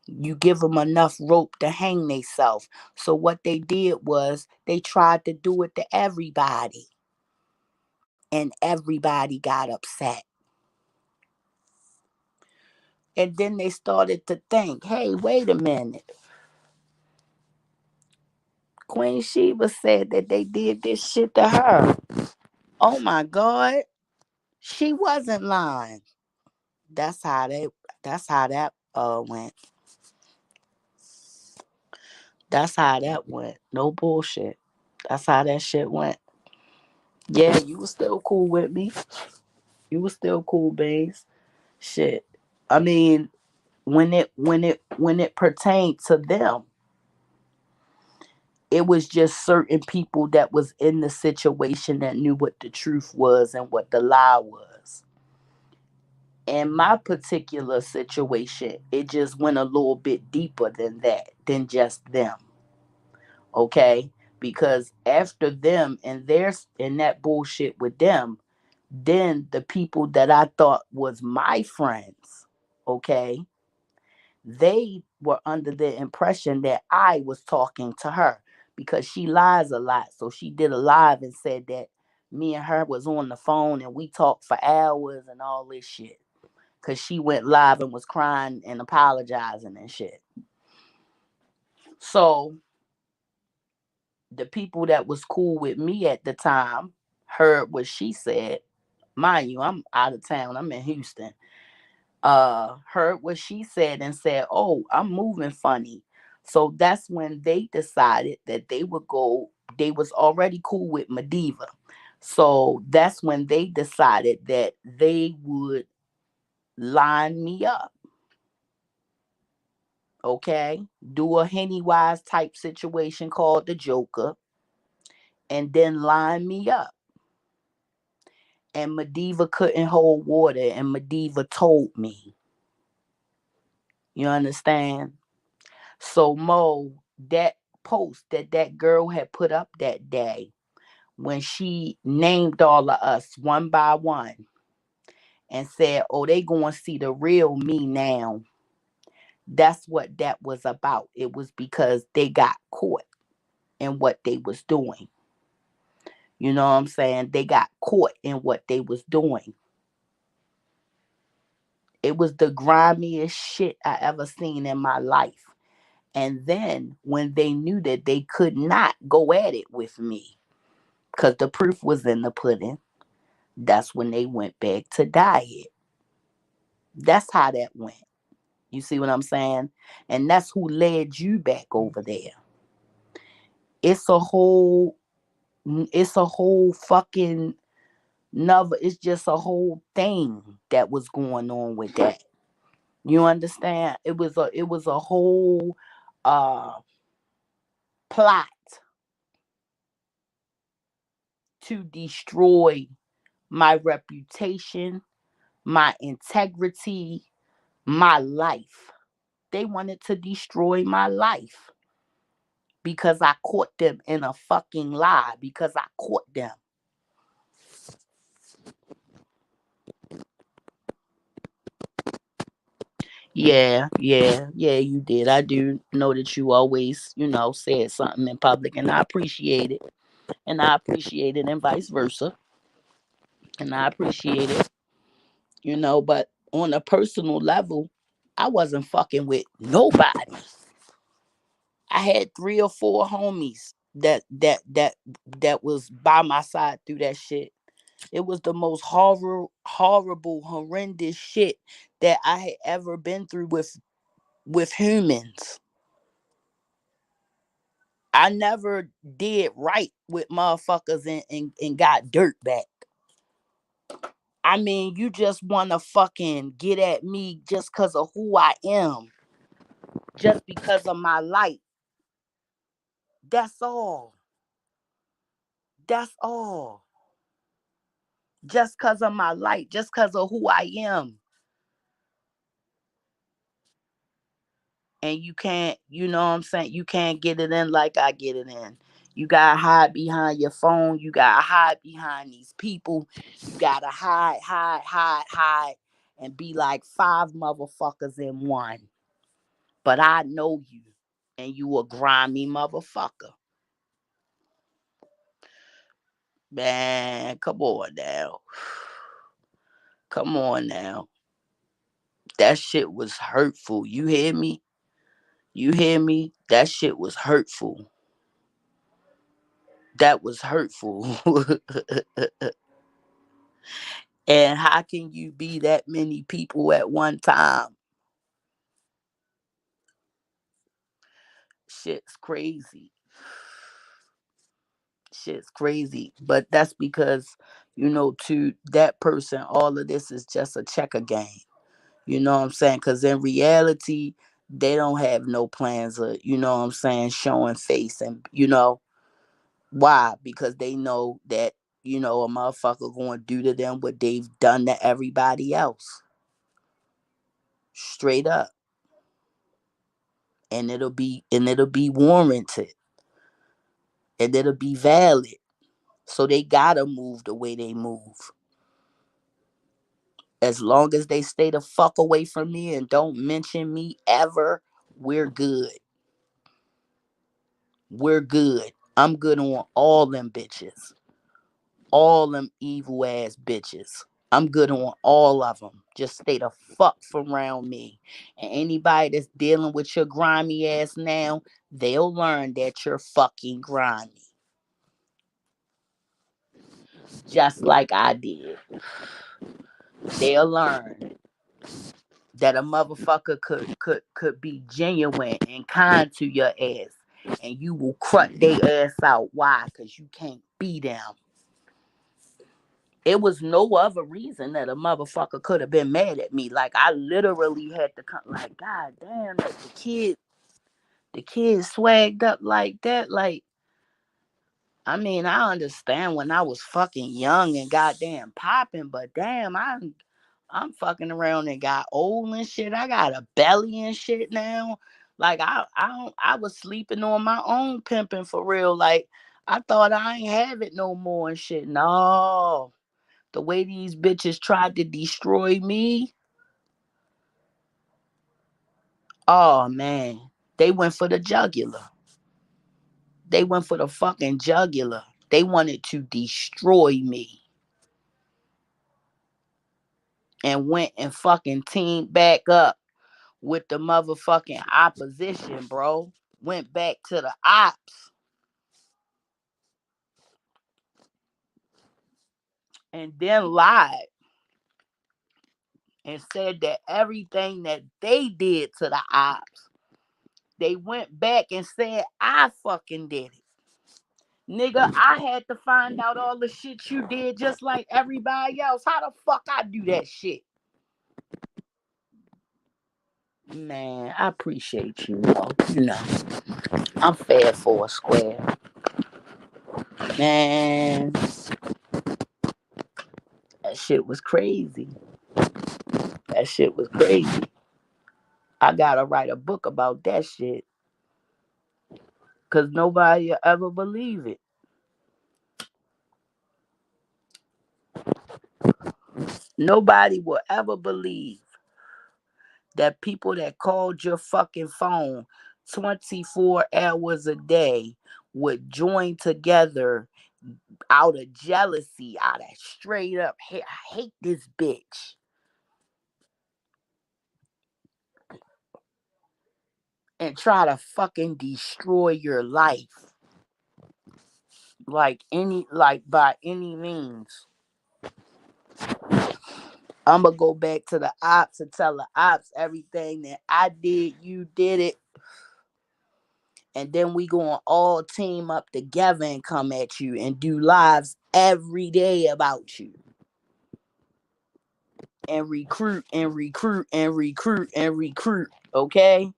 You give them enough rope to hang themselves. So what they did was they tried to do it to everybody. And everybody got upset. And then they started to think, hey, wait a minute. Queen Sheba said that they did this shit to her. Oh my God. She wasn't lying. That's how that went. That's how that went. No bullshit. That's how that shit went. Yeah, you was still cool with me. You was still cool, babes. Shit. I mean, when it pertained to them, it was just certain people that was in the situation that knew what the truth was and what the lie was. In my particular situation, it just went a little bit deeper than that, than just them. Okay? Because after them and there's and that bullshit with them, then the people that I thought was my friends, okay, they were under the impression that I was talking to her because she lies a lot. So she did a live and said that me and her was on the phone and we talked for hours and all this shit. Cause she went live and was crying and apologizing and shit. So the people that was cool with me at the time heard what she said. Mind you, I'm out of town. I'm in Houston. Heard what she said and said, "Oh, I'm moving funny." So that's when they decided that they would go. They was already cool with Mediva. So that's when they decided that they would line me up. Okay, do a Pennywise type situation called the Joker, and then line me up. And Mediva couldn't hold water, and Mediva told me. You understand? So Mo, that post that that girl had put up that day when she named all of us one by one and said, "Oh, they going to see the real me now." That's what that was about. It was because they got caught in what they was doing. You know what I'm saying? They got caught in what they was doing. It was the grimiest shit I ever seen in my life. And then when they knew that they could not go at it with me, because the proof was in the pudding, that's when they went back to diet. That's how that went. You see what I'm saying? And that's who led you back over there. It's a whole it's a whole fucking another it's just a whole thing that was going on with that. You understand? It was a whole uh plot to destroy my reputation, my integrity, my life. They wanted to destroy my life because I caught them in a fucking lie, because I caught them. Yeah, yeah, yeah, you did. I do know that you always, said something in public, and I appreciate it. And I appreciate it, and vice versa. And I appreciate it, but on a personal level, I wasn't fucking with nobody. I had 3 or 4 homies that was by my side through that shit. It was the most horrible, horrendous shit that I had ever been through with humans. I never did right with motherfuckers and got dirt back. I mean, you just want to fucking get at me just because of who I am, just because of my light. That's all. That's all. Just because of my light, just because of who I am. And you can't, you know what I'm saying? You can't get it in like I get it in. You gotta hide behind your phone. You gotta hide behind these people. You gotta hide, hide, hide, hide, and be like 5 motherfuckers in one. But I know you, and you a grimy motherfucker. Man, come on now. Come on now. That shit was hurtful. You hear me? You hear me? That shit was hurtful. That was hurtful. And how can you be that many people at one time? Shit's crazy. Shit's crazy. But that's because, to that person, all of this is just a checker game. You know what I'm saying? Because in reality, they don't have no plans of, you know what I'm saying, showing face. And, why? Because they know that, a motherfucker going to do to them what they've done to everybody else. Straight up. And it'll be warranted. And it'll be valid. So they gotta move the way they move. As long as they stay the fuck away from me and don't mention me ever, we're good. We're good. I'm good on all them bitches. All them evil ass bitches. I'm good on all of them. Just stay the fuck from around me. And anybody that's dealing with your grimy ass now, they'll learn that you're fucking grimy. Just like I did. They'll learn that a motherfucker could be genuine and kind to your ass, and you will cut their ass out. Why? Because you can't be them. It was no other reason that a motherfucker could have been mad at me. Like, I literally had to come. Like, god damn, that the kid swagged up like that. Like, I mean, I understand when I was fucking young and goddamn popping, but damn, I'm fucking around and got old and shit. I got a belly and shit now. Like, I was sleeping on my own pimping for real. Like, I thought I ain't have it no more and shit. No. The way these bitches tried to destroy me. Oh man. They went for the jugular. They went for the fucking jugular. They wanted to destroy me. And went and fucking teamed back up with the motherfucking opposition, bro. Went back to the ops and then lied and said that everything that they did to the ops, they went back and said I fucking did it. Nigga, I had to find out all the shit you did just like everybody else. How the fuck I do that shit? Man, I appreciate you. I'm fair for a square. Man, that shit was crazy. That shit was crazy. I gotta write a book about that shit. Cause nobody will ever believe it. Nobody will ever believe that people that called your fucking phone 24 hours a day would join together out of jealousy, out of straight up hate. I hate this bitch. And try to fucking destroy your life. Like by any means. I'ma go back to the ops and tell the ops everything that I did, you did it. And then we gonna all team up together and come at you and do lives every day about you. And recruit and recruit and recruit and recruit. Okay?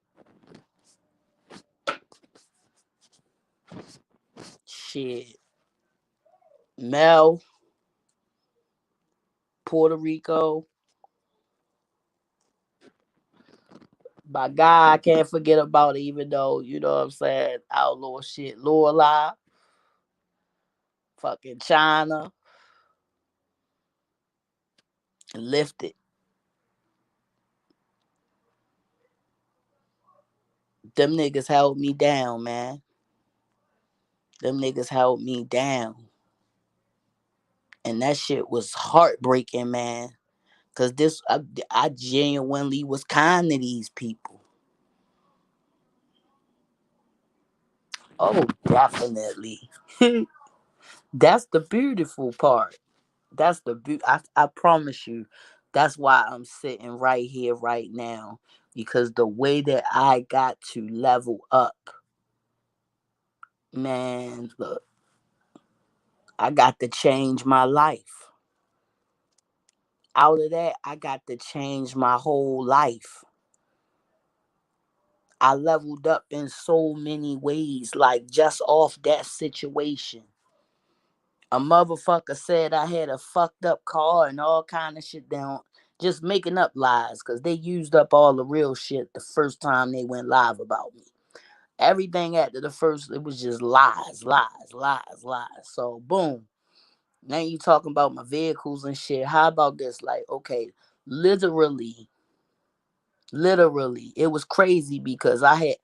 Shit. Mel, Puerto Rico. By God, I can't forget about it, even though, you know what I'm saying, outlaw shit. Lorelai, fucking China, lifted. Them niggas held me down, man. Them niggas held me down. And that shit was heartbreaking, man. Cause I genuinely was kind to these people. Oh, definitely. That's the beautiful part. That's I promise you. That's why I'm sitting right here right now. Because the way that I got to level up, man, look, I got to change my life. out of that, I got to change my whole life. I leveled up in so many ways, like just off that situation. A motherfucker said I had a fucked up car and all kind of shit down, just making up lies because they used up all the real shit the first time they went live about me. Everything after the first, it was just lies, lies, lies, lies. So boom. Now you talking about my vehicles and shit. How about this? Like, okay, literally, literally, it was crazy because I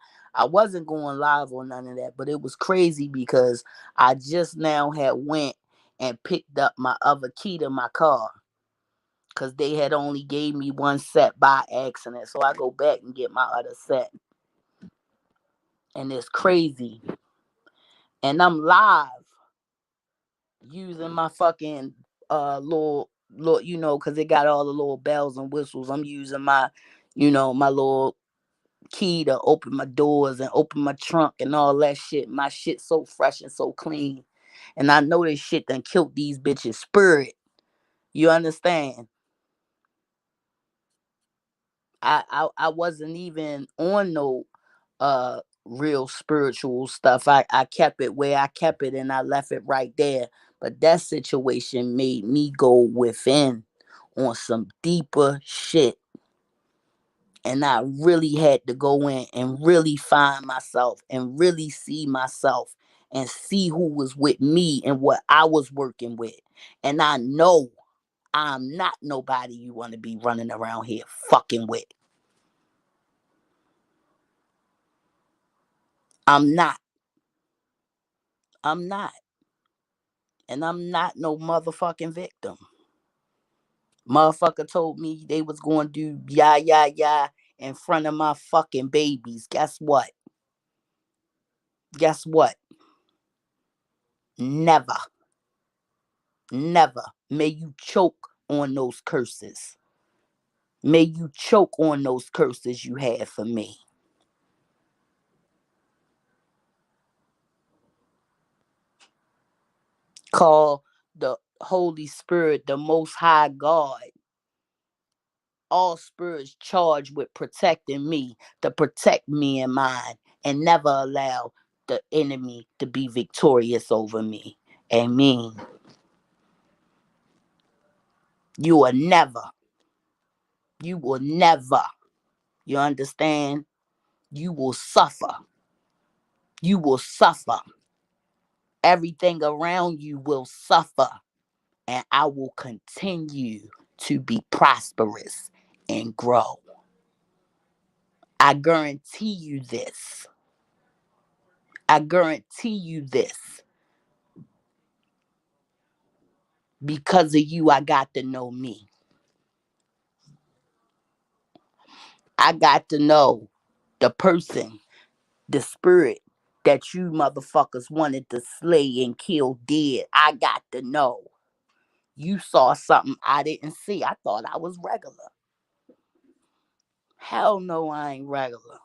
wasn't going live or none of that, but it was crazy because I just now had went and picked up my other key to my car because they had only gave me one set by accident. So I go back and get my other set. And it's crazy. And I'm live using my fucking little because it got all the little bells and whistles. I'm using my my little key to open my doors and open my trunk and all that shit. My shit so fresh and so clean. And I know this shit done killed these bitches' spirit. You understand? I wasn't even on no real spiritual stuff. I kept it where I kept it and I left it right there. But that situation made me go within on some deeper shit. And I really had to go in and really find myself and really see myself and see who was with me and what I was working with. And I know I'm not nobody you want to be running around here fucking with. I'm not. I'm not. And I'm not no motherfucking victim. Motherfucker told me they was going to do yeah in front of my fucking babies. Guess what? Guess what? Never. Never. May you choke on those curses. May you choke on those curses you had for me. Call the Holy Spirit the Most High God. All spirits charged with protecting me, to protect me and mine, and never allow the enemy to be victorious over me. Amen. You will never, you will never, you understand? You will suffer. You will suffer. Everything around you will suffer. And I will continue to be prosperous and grow. I guarantee you this. I guarantee you this. Because of you, I got to know me. I got to know the person, the spirit that you motherfuckers wanted to slay and kill dead. I got to know. You saw something I didn't see. I thought I was regular. Hell no, I ain't regular.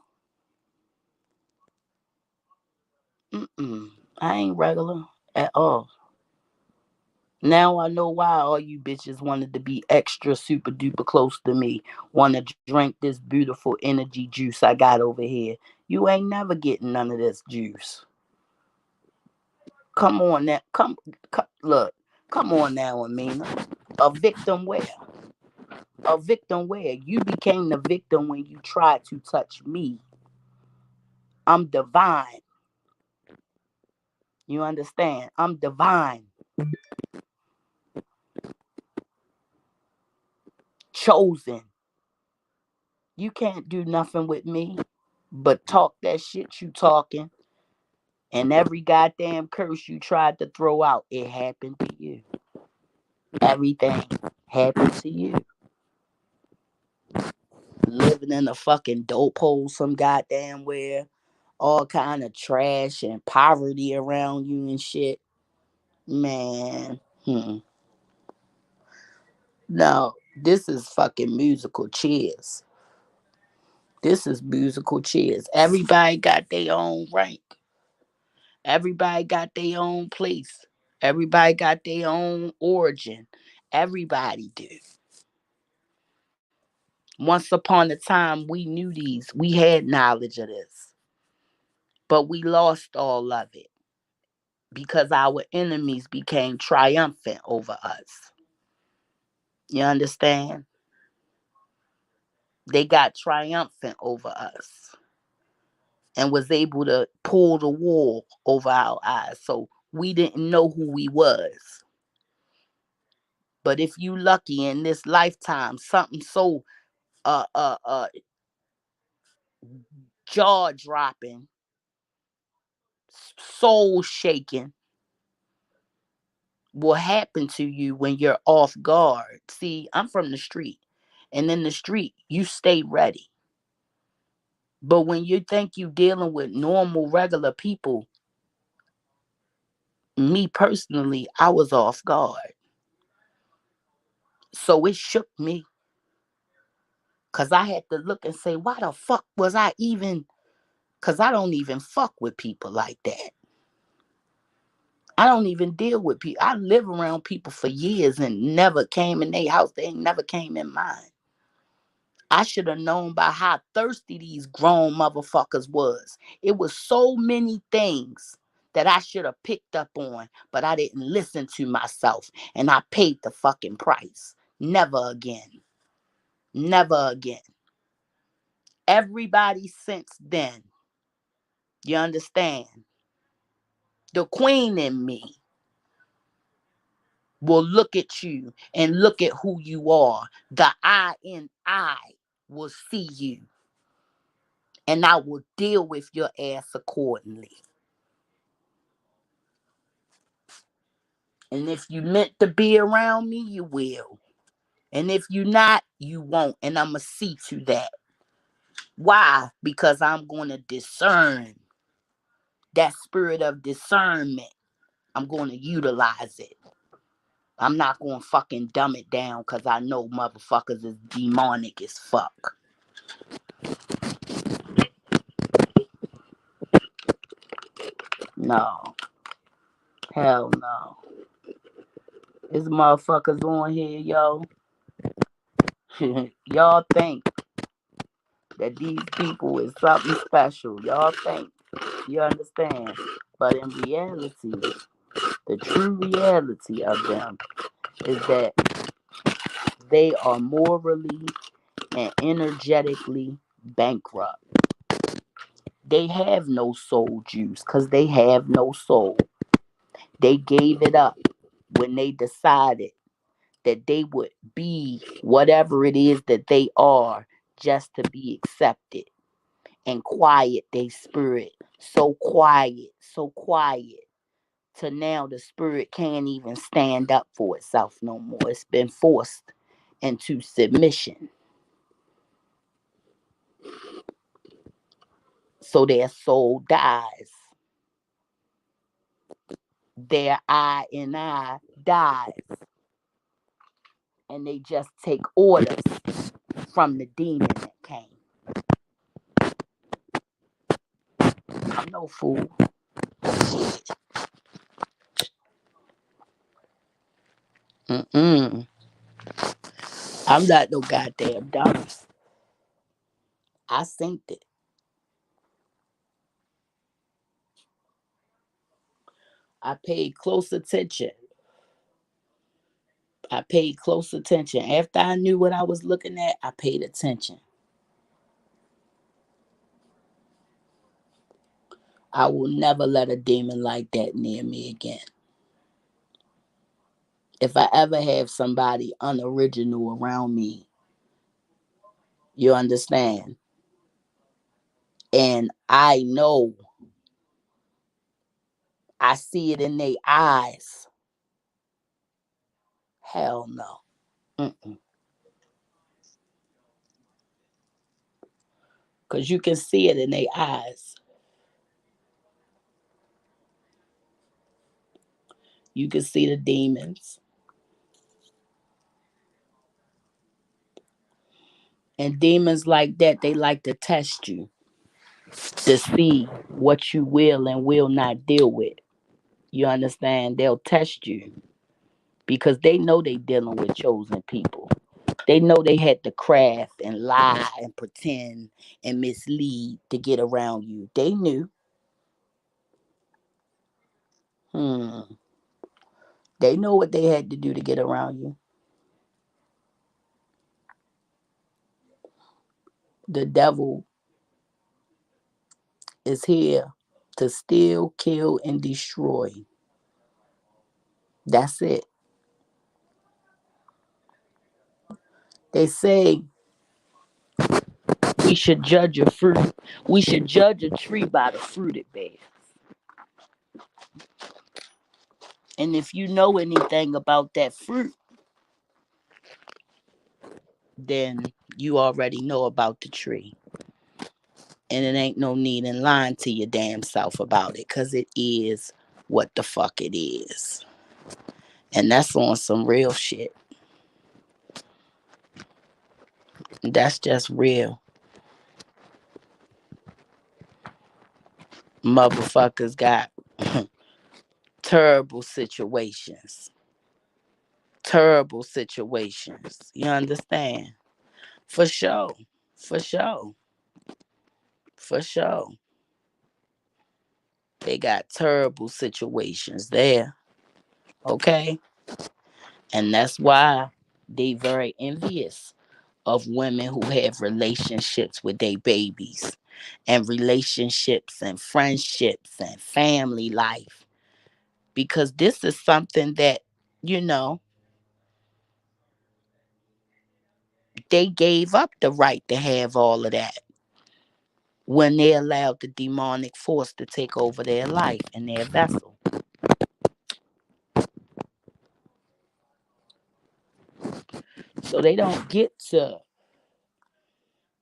I ain't regular at all. Now I know why all you bitches wanted to be extra super duper close to me. Want to drink this beautiful energy juice I got over here. You ain't never getting none of this juice. Come on now. Look. Come on now, Amina. A victim where? A victim where? You became the victim when you tried to touch me. I'm divine. You understand? I'm divine. Chosen. You can't do nothing with me but talk that shit you talking. And every goddamn curse you tried to throw out, it happened to you. Everything happened to you. Living in a fucking dope hole some goddamn where. All kind of trash and poverty around you and shit. Man. No, this is fucking musical chairs. This is musical chairs. Everybody got their own rank. Everybody got their own place. Everybody got their own origin. Everybody do. Once upon a time, we knew these. We had knowledge of this. But we lost all of it because our enemies became triumphant over us. You understand? They got triumphant over us and was able to pull the wool over our eyes. So we didn't know who we was. But if you lucky in this lifetime, something so uh uh uh jaw dropping, soul shaking will happen to you when you're off guard. See, I'm from the street. And in the street, you stay ready. But when you think you dealing with normal, regular people, me personally, I was off guard. So it shook me because I had to look and say, why the fuck was I even? Because I don't even fuck with people like that. I don't even deal with people. I live around people for years and never came in their house. They ain't never came in mine. I should have known by how thirsty these grown motherfuckers was. It was so many things that I should have picked up on, but I didn't listen to myself, and I paid the fucking price. Never again. Never again. Everybody since then, you understand? The queen in me will look at you and look at who you are. The I in I will see you, and I will deal with your ass accordingly. And if you meant to be around me, you will. And if you not, you won't. And I'ma see to that. Why? Because I'm going to discern. That spirit of discernment, I'm going to utilize it. I'm not going to fucking dumb it down because I know motherfuckers is demonic as fuck. No. Hell no. There's motherfuckers on here, yo. Y'all think that these people is something special. Y'all think, you understand? But in reality, the true reality of them is that they are morally and energetically bankrupt. They have no soul juice because they have no soul. They gave it up when they decided that they would be whatever it is that they are just to be accepted and quiet their spirit. So quiet. To now the spirit can't even stand up for itself no more. It's been forced into submission. So their soul dies. Their I and I dies. And they just take orders from the demon that came. I'm no fool. Mm-mm. I'm not no goddamn dummy. I synced it. I paid close attention. I paid close attention. After I knew what I was looking at, I paid attention. I will never let a demon like that near me again. If I ever have somebody unoriginal around me, you understand? And I know, I see it in their eyes. Hell no. Mm-mm. Because you can see it in their eyes. You can see the demons. And demons like that, they like to test you to see what you will and will not deal with. You understand? They'll test you because they know they dealing with chosen people. They know they had to craft and lie and pretend and mislead to get around you. They knew. Hmm. They know what they had to do to get around you. The devil is here to steal, kill, and destroy. That's it. They say we should judge a fruit. We should judge a tree by the fruit it bears. And if you know anything about that fruit, then you already know about the tree. And it ain't no need in lying to your damn self about it, because it is what the fuck it is. And that's on some real shit. That's just real. Motherfuckers got terrible situations. Terrible situations. You understand? For sure. For sure. For sure. They got terrible situations there. Okay? And that's why they very envious of women who have relationships with their babies and relationships and friendships and family life. Because this is something that, you know, they gave up the right to have all of that when they allowed the demonic force to take over their life and their vessel. So they don't get to,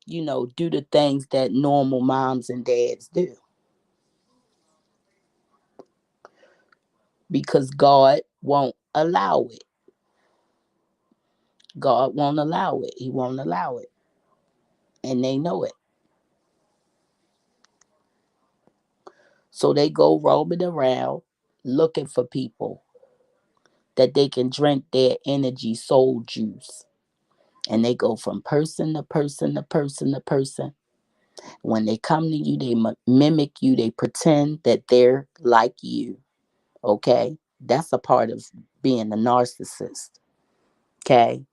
do the things that normal moms and dads do because God won't allow it. God won't allow it. He won't allow it. And they know it. So they go roaming around looking for people that they can drink their energy soul juice. And they go from person to person to person to person. When they come to you, they mimic you. They pretend that they're like you. Okay? That's a part of being a narcissist. Okay?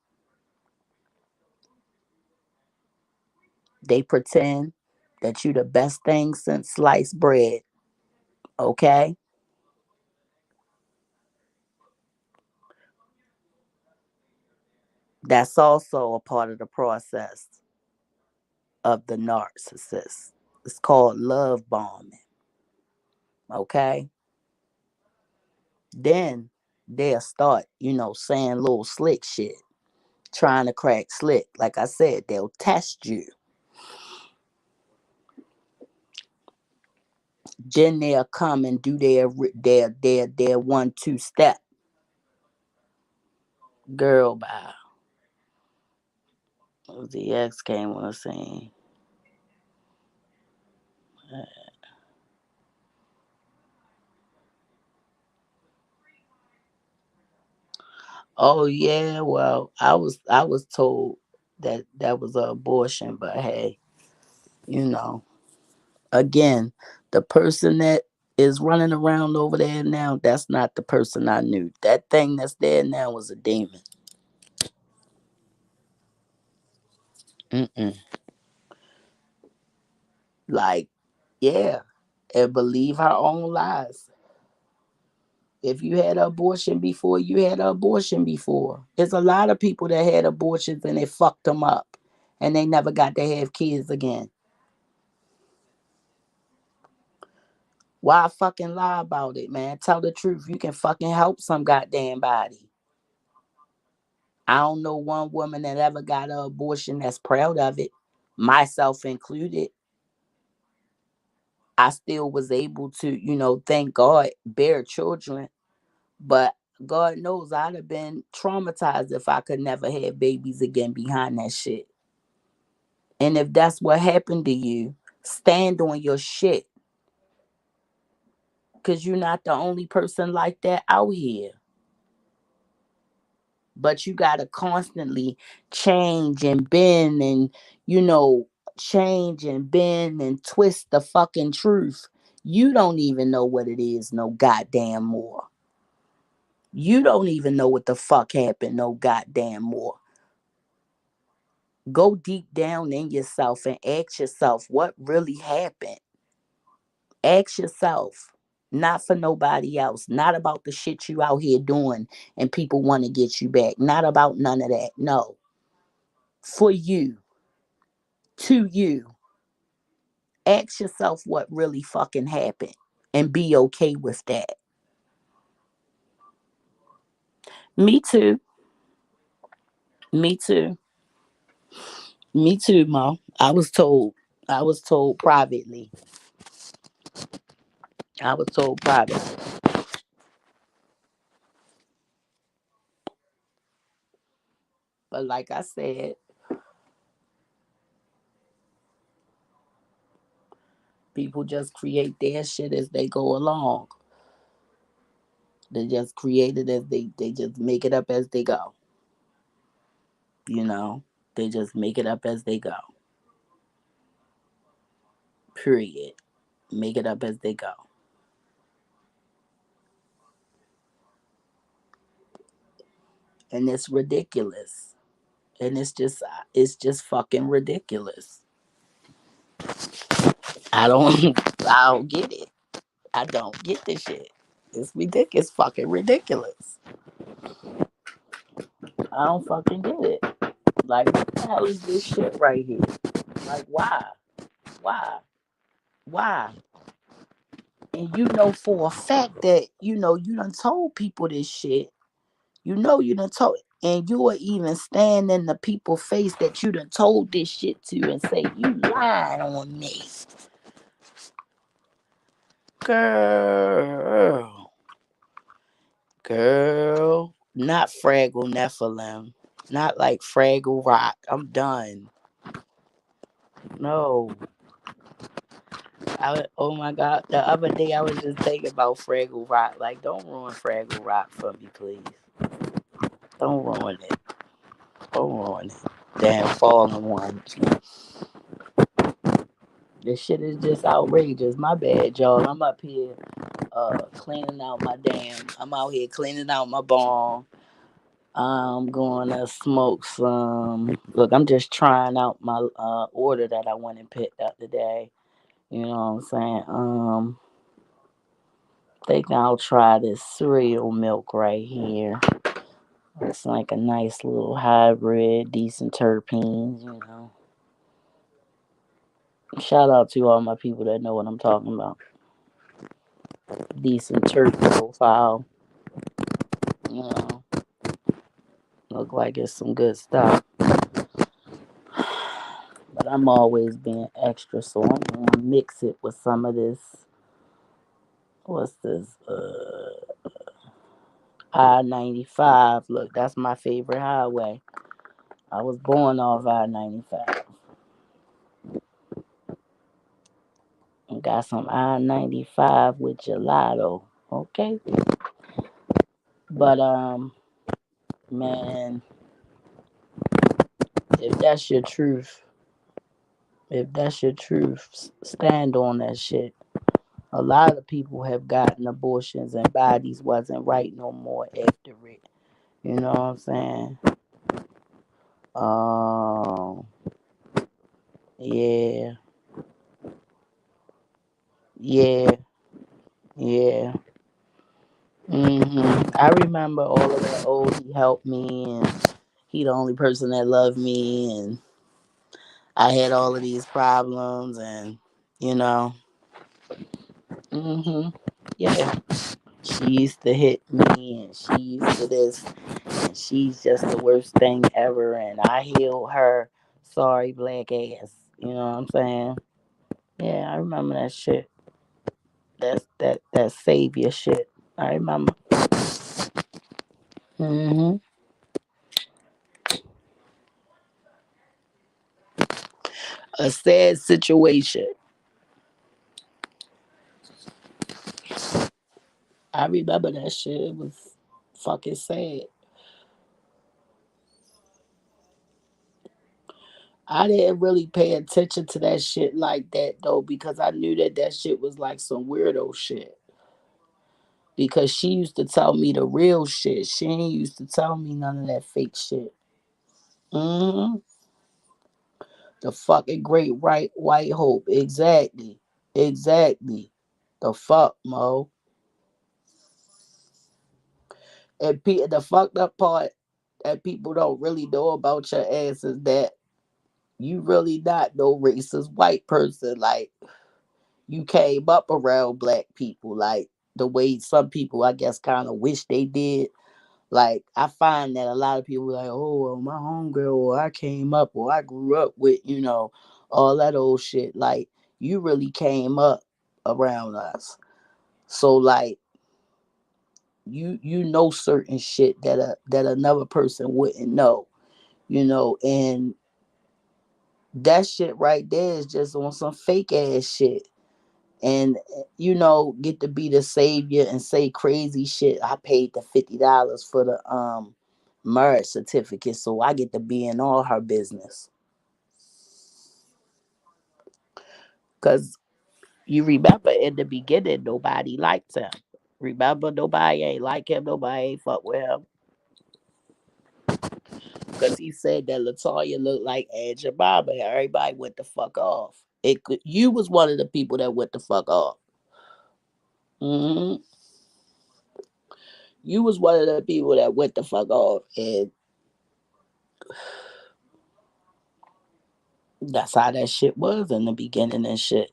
They pretend that you the best thing since sliced bread. Okay? That's also a part of the process of the narcissist. It's called love bombing. Okay? Then they'll start, saying little slick shit, trying to crack slick. Like I said, they'll test you. Then they'll come and do their 1-2 step. Girl, bye. The ex came on the scene. Oh yeah, well, I was told that that was an abortion, but hey, you know, again, the person that is running around over there now, that's not the person I knew. That thing that's there now was a demon. Mm-mm. Like, yeah, and believe her own lies. If you had an abortion before, you had an abortion before. There's a lot of people that had abortions and they fucked them up and they never got to have kids again. Why fucking lie about it, man? Tell the truth. You can fucking help some goddamn body. I don't know one woman that ever got an abortion that's proud of it, myself included. I still was able to, thank God, bear children. But God knows I'd have been traumatized if I could never have babies again behind that shit. And if that's what happened to you, stand on your shit. Because you're not the only person like that out here. But you gotta constantly change and bend and, you know, change and bend and twist the fucking truth. You don't even know what it is no goddamn more. You don't even know what the fuck happened no goddamn more. Go deep down in yourself and ask yourself what really happened. Ask yourself. Not for nobody else. Not about the shit you out here doing and people want to get you back. Not about none of that. No. For you. To you. Ask yourself what really fucking happened and be okay with that. Me too. Me too. Me too, Mo. I was told. I was told privately. I was told privately. But like I said, people just create their shit as they go along. They just create it as they just make it up as they go. You know, they just make it up as they go. Period. Make it up as they go. And it's ridiculous. And it's just fucking ridiculous. I don't I don't get it. I don't get this shit. It's ridiculous. It's fucking ridiculous. I don't fucking get it. Like, what the hell is this shit right here? Like, why? Why? Why? And you know for a fact that, you done told people this shit. You done told, and you will even stand in the people's face that you done told this shit to and say, you lied on me. Girl. Girl. Not Fraggle Nephilim. Not like Fraggle Rock. I'm done. No. Oh my God. The other day I was just thinking about Fraggle Rock. Like, don't ruin Fraggle Rock for me, please. Don't ruin it. Don't ruin it. Damn fallen ones. This shit is just outrageous. My bad, y'all. I'm up here cleaning out my damn. I'm out here cleaning out my barn. I'm going to smoke some. Look, I'm just trying out my order that I went and picked up today. You know what I'm saying? Think I'll try this cereal milk right here. It's like a nice little hybrid, decent terpenes, you know. Shout out to all my people that know what I'm talking about. Decent terp profile, you know. Look like it's some good stuff. But I'm always being extra, so I'm gonna mix it with some of this. What's this? I-95. Look, that's my favorite highway. I was born off I-95. And got some I-95 with gelato. Okay. But man, if that's your truth, if that's your truth, stand on that shit. A lot of people have gotten abortions and bodies wasn't right no more after it. You know what I'm saying? Um, yeah, yeah, yeah. I remember all of that. Oh, he helped me, and he the only person that loved me, and I had all of these problems, and you know, hmm yeah. She used to hit me, and she used to this, and she's just the worst thing ever, and I healed her sorry black ass. You know what I'm saying? Yeah, I remember that shit. That savior shit. I remember. hmm A sad situation. I remember that shit. It was fucking sad. I didn't really pay attention to that shit like that though, because I knew that that shit was like some weirdo shit. Because she used to tell me the real shit. She ain't used to tell me none of that fake shit. Hmm. The fucking great white hope. Exactly. Exactly. The fuck, Mo. And the fucked up part that people don't really know about your ass is that you really not no racist white person. Like, you came up around black people, like the way some people, I guess, kind of wish they did. Like, I find that a lot of people like, oh, well, my homegirl, or I came up, or I grew up with, all that old shit. Like, you really came up around us. So, like, you know certain shit that another person wouldn't know, and that shit right there is just on some fake ass shit. And get to be the savior and say crazy shit. I paid the $50 for the marriage certificate, so I get to be in all her business. Cause you remember in the beginning, nobody liked him. Remember, nobody ain't like him. Nobody ain't fuck with him. Cause he said that Latoya looked like Angel Baba. Everybody went the fuck off. You was one of the people that went the fuck off. Hmm. You was one of the people that went the fuck off, and that's how that shit was in the beginning and shit.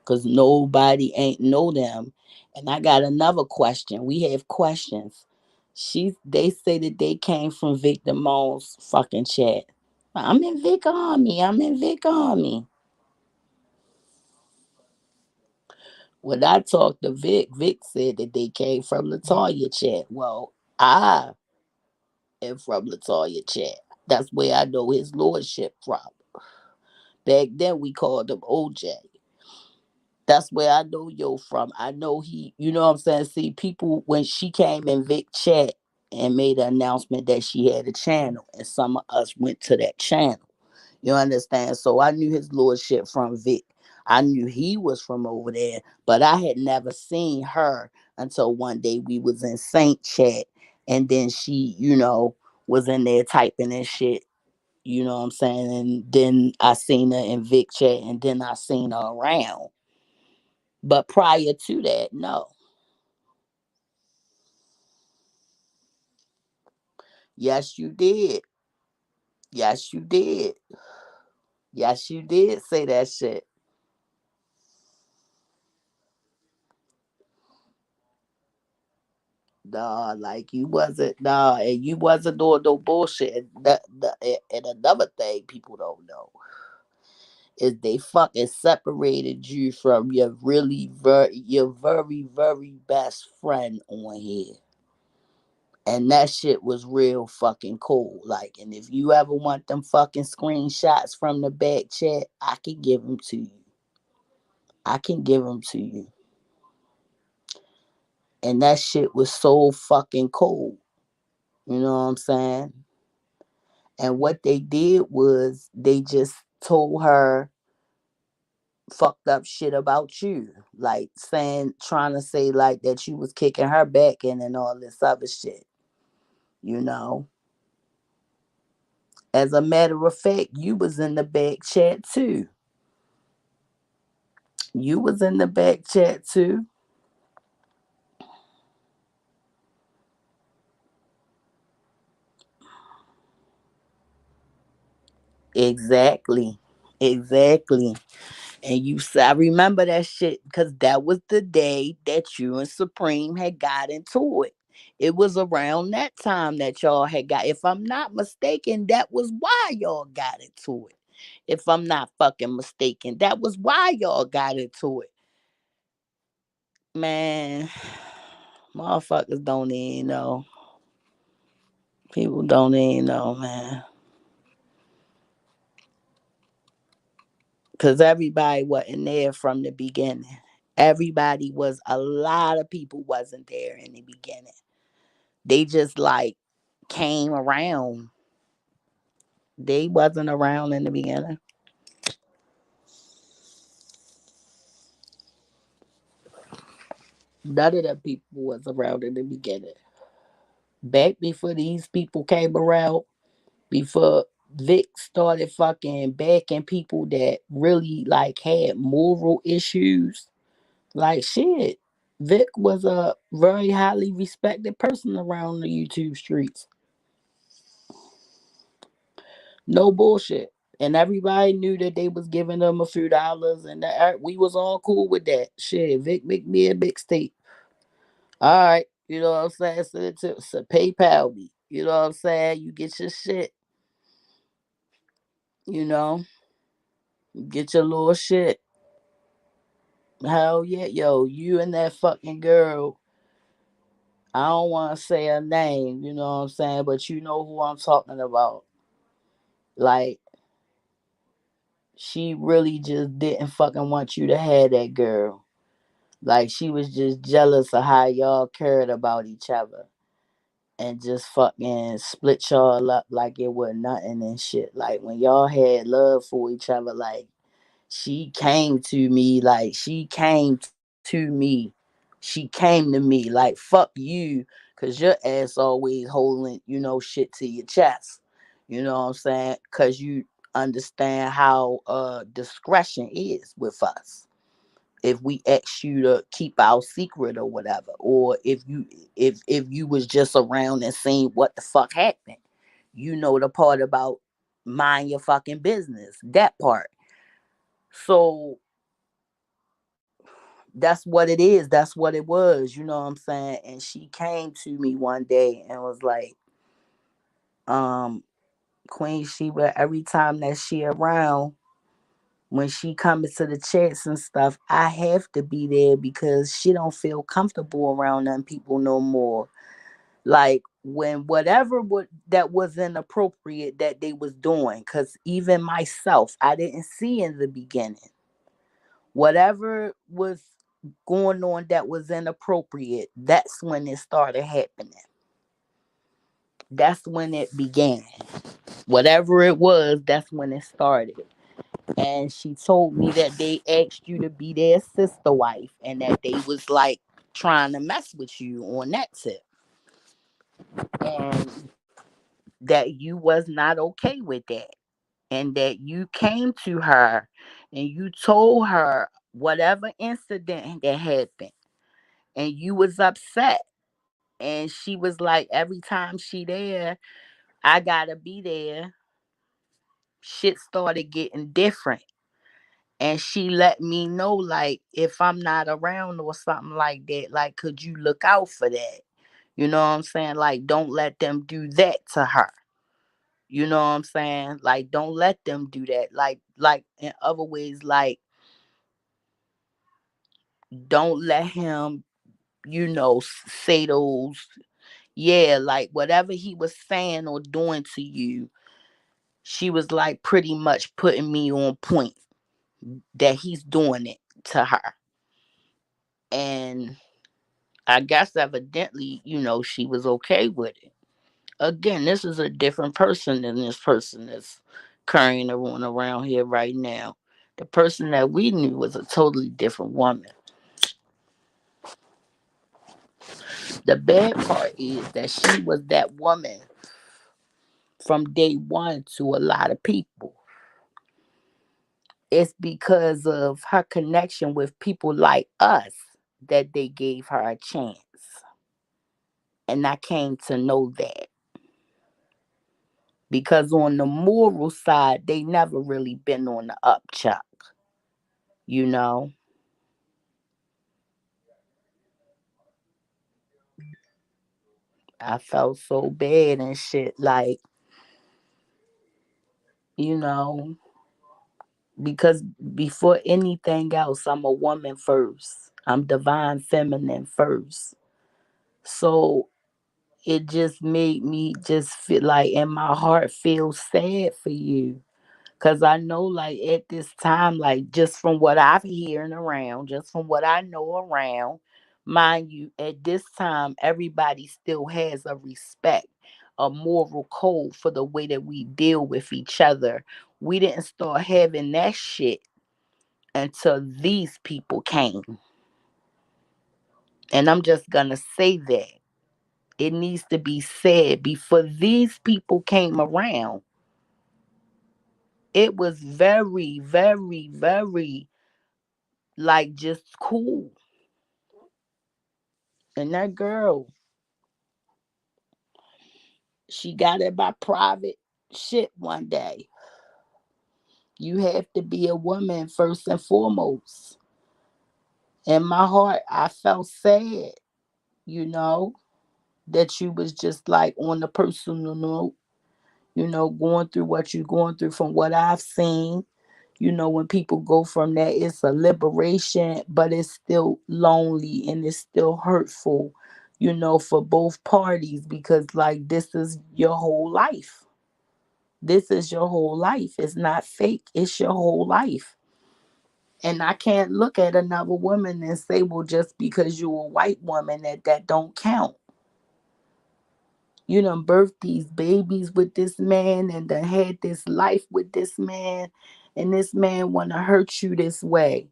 Cause nobody ain't know them. And I got another question. We have questions. They say that they came from Vic Damone's fucking chat. I'm in Vic Army. I'm in Vic Army. When I talked to Vic said that they came from Latoya chat. Well, I am from Latoya chat. That's where I know his lordship from. Back then we called him OJ. That's where I know Yo from. I know he, you know what I'm saying? See, people, when she came in Vic chat and made an announcement that she had a channel, and some of us went to that channel. You understand? So I knew his lordship from Vic. I knew he was from over there, but I had never seen her until one day we was in Saint chat, and then she, was in there typing and shit. You know what I'm saying? And then I seen her in Vic chat, and then I seen her around. But prior to that, no. Yes, you did. Yes, you did. Yes, you did say that shit. Nah, like you wasn't, nah, and you wasn't doing no bullshit. And another thing people don't know is they fucking separated you from your very, very best friend on here. And that shit was real fucking cool. Like, and if you ever want them fucking screenshots from the back chat, I can give them to you. I can give them to you. And that shit was so fucking cool. You know what I'm saying? And what they did was they just told her fucked up shit about you. Like trying to say like that you was kicking her back in and all this other shit. You know? As a matter of fact, you was in the back chat too. You was in the back chat too. Exactly. Exactly. And I remember that shit because that was the day that you and Supreme had got into it. It was around that time that y'all had got, if I'm not mistaken, that was why y'all got into it. If I'm not fucking mistaken, that was why y'all got into it. Man, motherfuckers don't even know. People don't even know, man. Because everybody wasn't there from the beginning. A lot of people wasn't there in the beginning. They just like came around. They wasn't around in the beginning. None of them people was around in the beginning. Back before these people came around, before Vic started fucking backing people that really like had moral issues, like shit. Vic was a very highly respected person around the YouTube streets. No bullshit. And everybody knew that they was giving them a few dollars, and that we was all cool with that. Shit, Vic make me a mixtape. All right, you know what I'm saying? Send it to PayPal me. You know what I'm saying? You get your shit. You know, get your little shit. Hell yeah, yo, you and that fucking girl. I don't want to say her name. You know what I'm saying? But you know who I'm talking about. Like, she really just didn't fucking want you to have that girl. Like she was just jealous of how y'all cared about each other and just fucking split y'all up like it was nothing and shit. Like when y'all had love for each other, like she came to me, like she came to me. She came to me like fuck you, cause your ass always holding, shit to your chest. You know what I'm saying? Cause you understand how discretion is with us if we ask you to keep our secret or whatever, or if you was just around and seeing what the fuck happened, the part about mind your fucking business, that part. So that's what it is, that's what it was, you know what I'm saying. And she came to me one day and was like, um Queen Sheba, every time that she around, when she coming to the chats and stuff, I have to be there because she don't feel comfortable around them people no more. Like when whatever that was inappropriate that they was doing, because even myself, I didn't see in the beginning. Whatever was going on that was inappropriate, that's when it started happening. That's when it began. Whatever it was, that's when it started. And she told me that they asked you to be their sister wife and that they was like trying to mess with you on that tip, and that you was not okay with that, and that you came to her and you told her whatever incident that happened, and you was upset, and she was like, every time she there, I gotta be there. Shit started getting different, and she let me know, like, if I'm not around or something like that, like, could you look out for that? You know what I'm saying? Like, don't let them do that to her. You know what I'm saying? Like, don't let them do that. Like in other ways, like, don't let him, say those, yeah, like whatever he was saying or doing to you, she was like pretty much putting me on point that he's doing it to her. And I guess evidently, she was okay with it. Again, this is a different person than this person that's carrying on around here right now. The person that we knew was a totally different woman. The bad part is that she was that woman from day one to a lot of people. It's because of her connection with people like us that they gave her a chance. And I came to know that. Because on the moral side, they never really been on the upchuck, you know. I felt so bad and shit, like, you know, because before anything else, I'm a woman first. I'm divine feminine first. So it just made me just feel like in my heart feel sad for you. Cause I know like at this time, like just from what I've hearing around, just from what I know around, mind you, at this time everybody still has a respect a moral code for the way that we deal with each other. We didn't start having that shit until these people came. And I'm just going to say that. It needs to be said before these people came around. It was very, very, very like just cool. And that girl, she got it by private shit one day. You have to be a woman first and foremost. In my heart, I felt sad, you know, that you was just like on the personal note, going through what you're going through from what I've seen. When people go from that, it's a liberation, but it's still lonely and it's still hurtful, for both parties because, like, this is your whole life. This is your whole life. It's not fake, it's your whole life. And I can't look at another woman and say, well, just because you're a white woman, that don't count. You done birthed these babies with this man and done had this life with this man, and this man want to hurt you this way.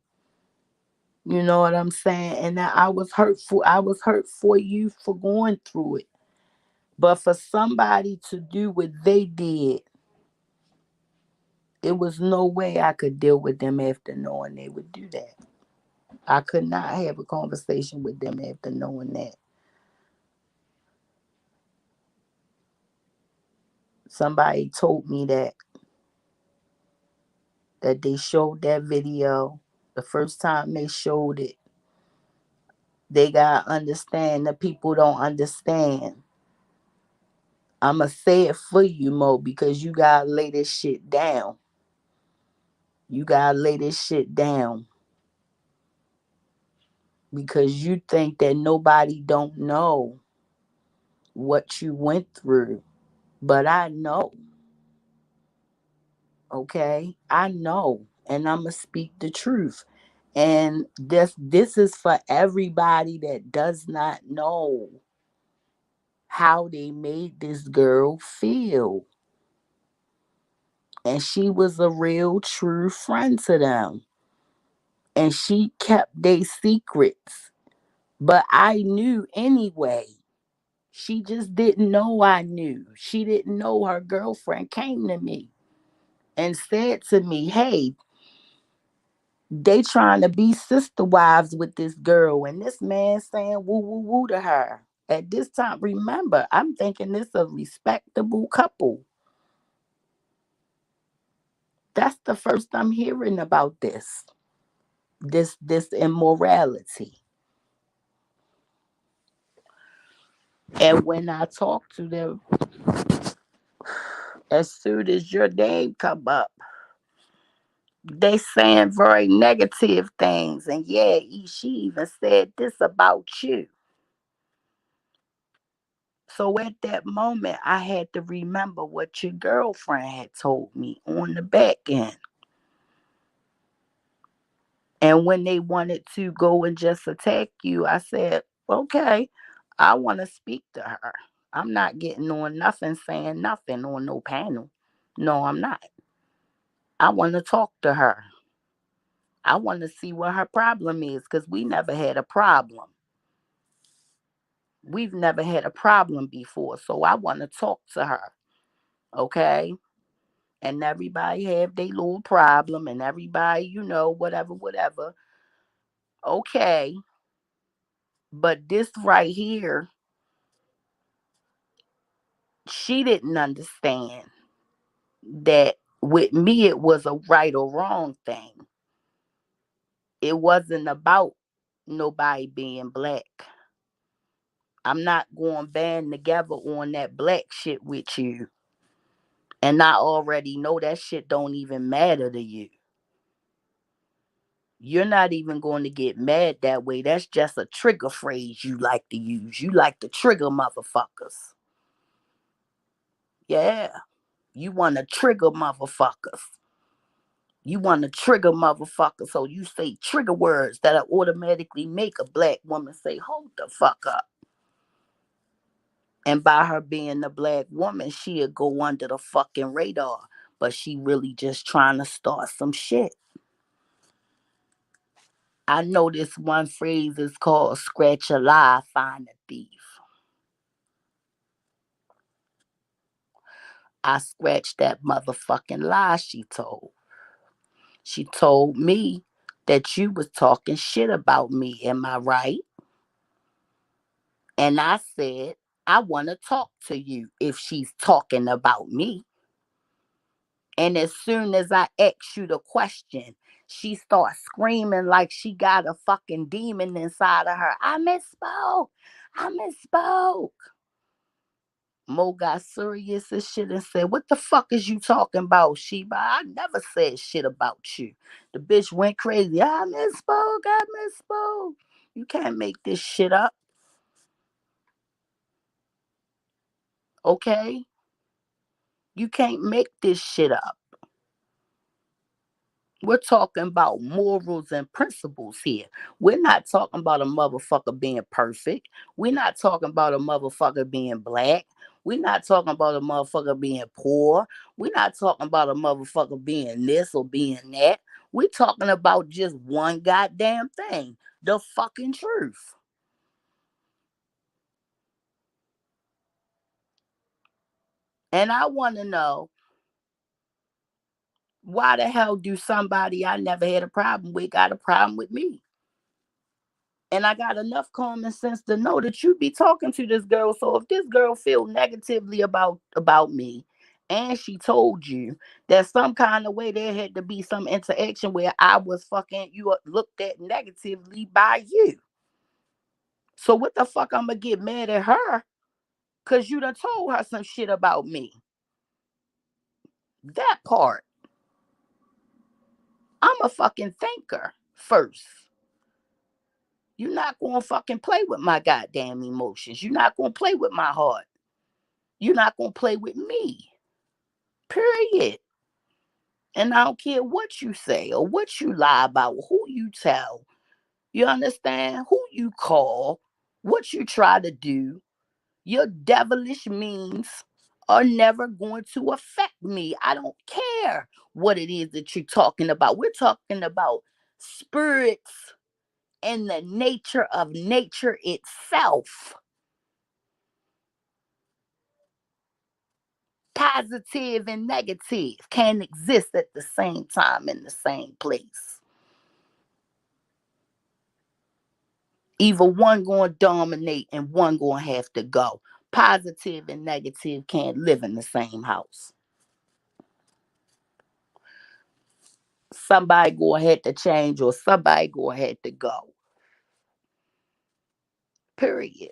You know what I'm saying? And I was hurtful. I was hurt for you for going through it. But for somebody to do what they did, it was no way I could deal with them after knowing they would do that. I could not have a conversation with them after knowing that. Somebody told me that they showed that video. The first time they showed it, they gotta understand that people don't understand. I'ma say it for you, Mo, because you gotta lay this shit down. You gotta lay this shit down. Because you think that nobody don't know what you went through. But I know. Okay? I know. And I'ma speak the truth. And this is for everybody that does not know how they made this girl feel. And she was a real true friend to them. And she kept their secrets. But I knew anyway. She just didn't know I knew. She didn't know her girlfriend came to me and said to me, hey, they trying to be sister wives with this girl. And this man saying woo woo woo to her. At this time, remember, I'm thinking this a respectable couple. That's the first I'm hearing about this immorality. And when I talk to them, as soon as your name come up, they saying very negative things. And yeah, she even said this about you. So at that moment, I had to remember what your girlfriend had told me on the back end. And when they wanted to go and just attack you, I said, okay, I want to speak to her. I'm not getting on nothing, saying nothing on no panel. No, I'm not. I want to talk to her. I want to see what her problem is because we never had a problem. We've never had a problem before. So I want to talk to her. Okay. And everybody have their little problem and everybody, whatever, whatever. Okay. But this right here, she didn't understand that with me, it was a right or wrong thing. It wasn't about nobody being black. I'm not going band together on that black shit with you. And I already know that shit don't even matter to you. You're not even going to get mad that way. That's just a trigger phrase you like to use. You like to trigger motherfuckers. Yeah. You want to trigger motherfuckers. You want to trigger motherfuckers. So you say trigger words that automatically make a black woman say, hold the fuck up. And by her being the black woman, she'd go under the fucking radar. But she really just trying to start some shit. I know this one phrase is called scratch a lie, find a thief. I scratched that motherfucking lie she told. She told me that you was talking shit about me. Am I right? And I said, I want to talk to you if she's talking about me. And as soon as I ask you the question, she starts screaming like she got a fucking demon inside of her. I misspoke. I misspoke. Mo got serious as shit and said, what the fuck is you talking about, Sheba? I never said shit about you. The bitch went crazy. I misspoke. I misspoke. You can't make this shit up. Okay? You can't make this shit up. We're talking about morals and principles here. We're not talking about a motherfucker being perfect. We're not talking about a motherfucker being black. We're not talking about a motherfucker being poor. We're not talking about a motherfucker being this or being that. We're talking about just one goddamn thing, the fucking truth. And I want to know, why the hell do somebody I never had a problem with got a problem with me? And I got enough common sense to know that you be talking to this girl. So if this girl feel negatively about me, and she told you that some kind of way there had to be some interaction where I was fucking you looked at negatively by you. So what the fuck I'm gonna get mad at her? Cause you done told her some shit about me. That part. I'm a fucking thinker first. You're not gonna fucking play with my goddamn emotions. You're not gonna play with my heart. You're not gonna play with me. Period. And I don't care what you say or what you lie about, who you tell. You understand? Who you call, what you try to do. Your devilish means are never going to affect me. I don't care what it is that you're talking about. We're talking about spirits and the nature of nature itself. Positive and negative can exist at the same time in the same place. Either one going to dominate and one going to have to go. Positive and negative can't live in the same house. Somebody go ahead to change or somebody go ahead to go. Period.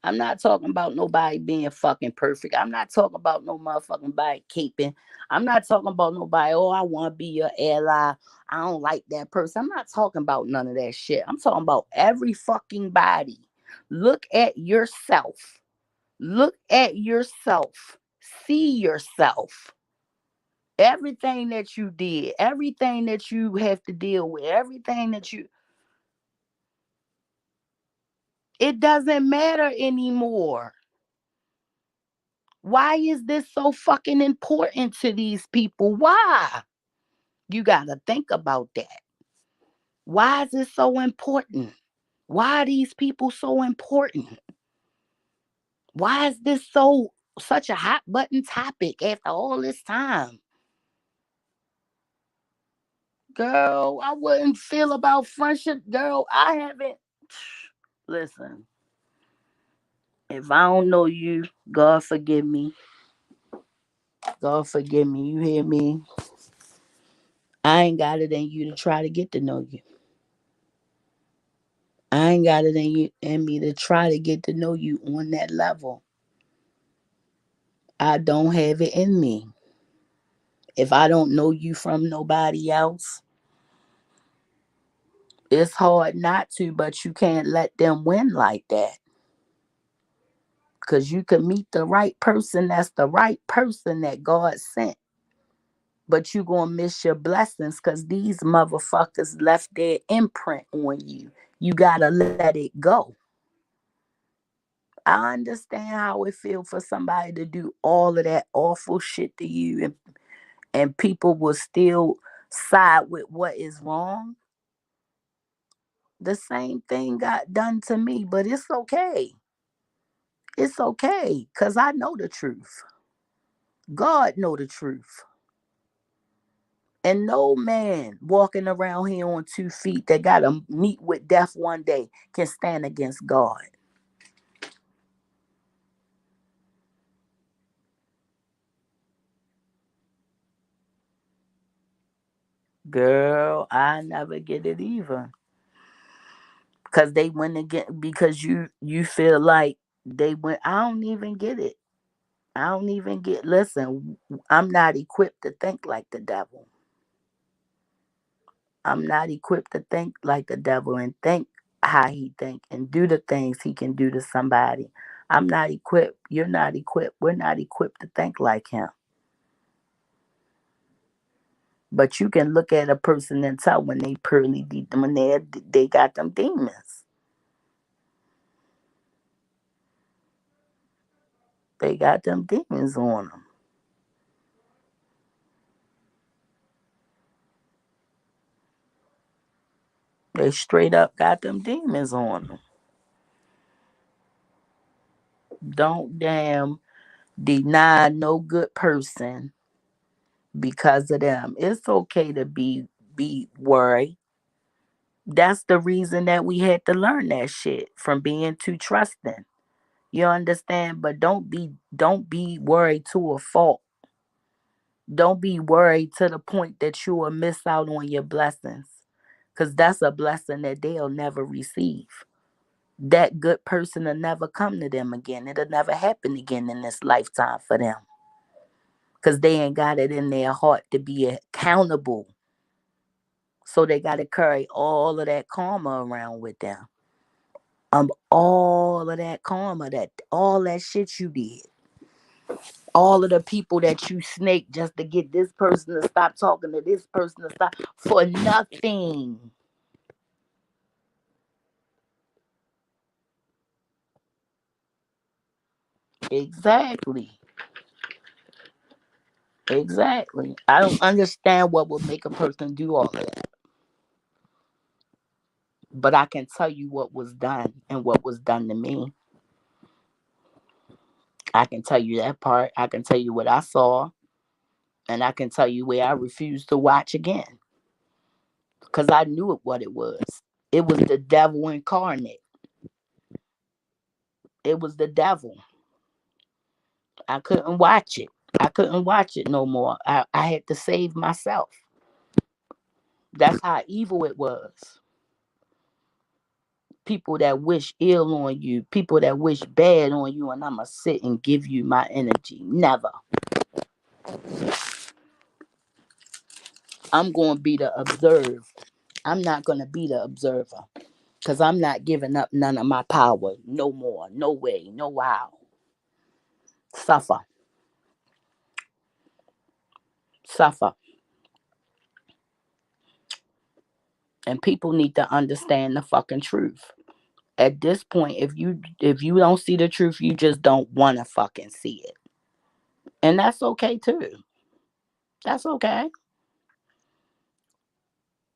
I'm not talking about nobody being fucking perfect. I'm not talking about no motherfucking body keeping. I'm not talking about nobody, oh, I want to be your ally. I don't like that person. I'm not talking about none of that shit. I'm talking about every fucking body. Look at yourself. Look at yourself. See yourself. Everything that you did, everything that you have to deal with, everything that you, it doesn't matter anymore. Why is this so fucking important to these people? Why? You got to think about that. Why is it so important? Why are these people so important? Why is this so such a hot button topic after all this time? Girl, I wouldn't feel about friendship. Girl, I haven't. Listen, if I don't know you, God forgive me. God forgive me. You hear me? I ain't got it in you to try to get to know you. I ain't got it in me to try to get to know you on that level. I don't have it in me. If I don't know you from nobody else, it's hard not to, but you can't let them win like that. Because you can meet the right person that's the right person that God sent. But you going to miss your blessings because these motherfuckers left their imprint on you. You got to let it go. I understand how it feels for somebody to do all of that awful shit to you, and people will still side with what is wrong. The same thing got done to me, but it's okay. It's okay, because I know the truth. God know the truth. And no man walking around here on 2 feet that got to meet with death one day can stand against God. Girl, I never get it either. Cause they went again because you feel like they went. I don't even get it. I don't even get. Listen, I'm not equipped to think like the devil. I'm not equipped to think like the devil and think how he think and do the things he can do to somebody. I'm not equipped. You're not equipped. We're not equipped to think like him. But you can look at a person and tell when they pearly deep, when they got them demons. They got them demons on them. They straight up got them demons on them. Don't damn deny no good person because of them. It's okay to be worried. That's the reason that we had to learn that shit from being too trusting. You understand? But don't be worried to a fault. Don't be worried to the point that you will miss out on your blessings. Cause that's a blessing that they'll never receive. That good person will never come to them again. It'll never happen again in this lifetime for them. Cause they ain't got it in their heart to be accountable. So they gotta carry all of that karma around with them. All of that karma, that all that shit you did, all of the people that you snaked just to get this person to stop talking to this person to stop for nothing. Exactly. Exactly. I don't understand what would make a person do all of that. But I can tell you what was done and what was done to me. I can tell you that part. I can tell you what I saw. And I can tell you where I refused to watch again. Because I knew it what it was. It was the devil incarnate. It was the devil. I couldn't watch it. I couldn't watch it no more. I had to save myself. That's how evil it was. People that wish ill on you, people that wish bad on you, and I'ma sit and give you my energy. Never. I'm going to be the observer. I'm not going to be the observer because I'm not giving up none of my power. No more. No way. No how. Suffer. Suffer. And people need to understand the fucking truth. At this point, if you don't see the truth, you just don't want to fucking see it. And that's okay too. That's okay.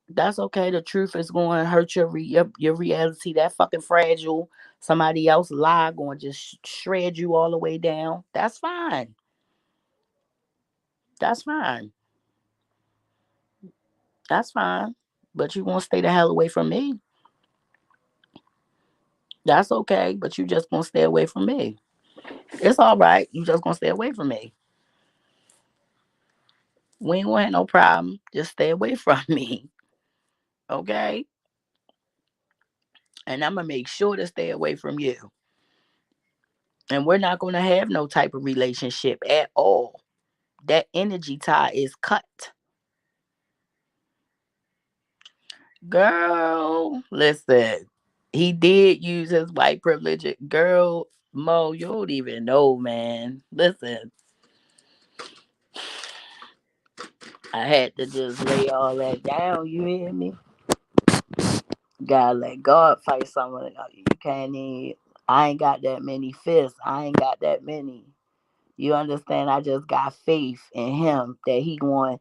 That's okay. The truth is going to hurt your reality. That fucking fragile. Somebody else lie going to just shred you all the way down. That's fine. That's fine. That's fine. But you want to stay the hell away from me. That's okay. But you just gonna stay away from me. It's all right. You just gonna stay away from me. We ain't gonna have no problem. Just stay away from me. Okay? And I'm gonna make sure to stay away from you. And we're not gonna have no type of relationship at all. That energy tie is cut. Girl, listen. He did use his white privilege. Girl, Mo, you don't even know, man. Listen, I had to just lay all that down. You hear me? Gotta let God fight some of it. You can't even. I ain't got that many fists. I ain't got that many. You understand? I just got faith in him that he going.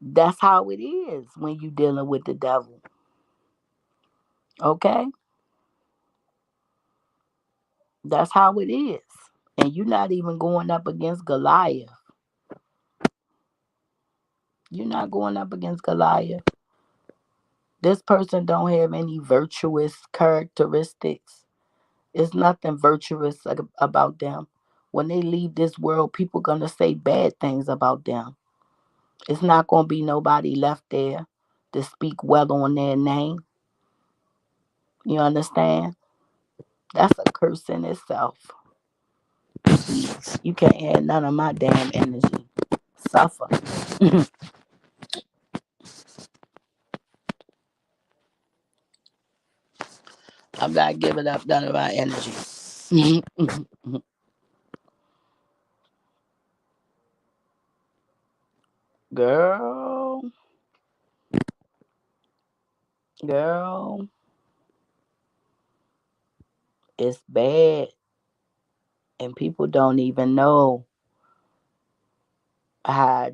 That's how it is when you dealing with the devil. Okay? That's how it is. And you're not even going up against Goliath. You're not going up against Goliath. This person don't have any virtuous characteristics. It's nothing virtuous about them. When they leave this world, people gonna say bad things about them. It's not gonna be nobody left there to speak well on their name. You understand? That's a curse in itself. You can't add none of my damn energy. Suffer. I'm not giving up none of my energy. Girl, girl, it's bad. And people don't even know how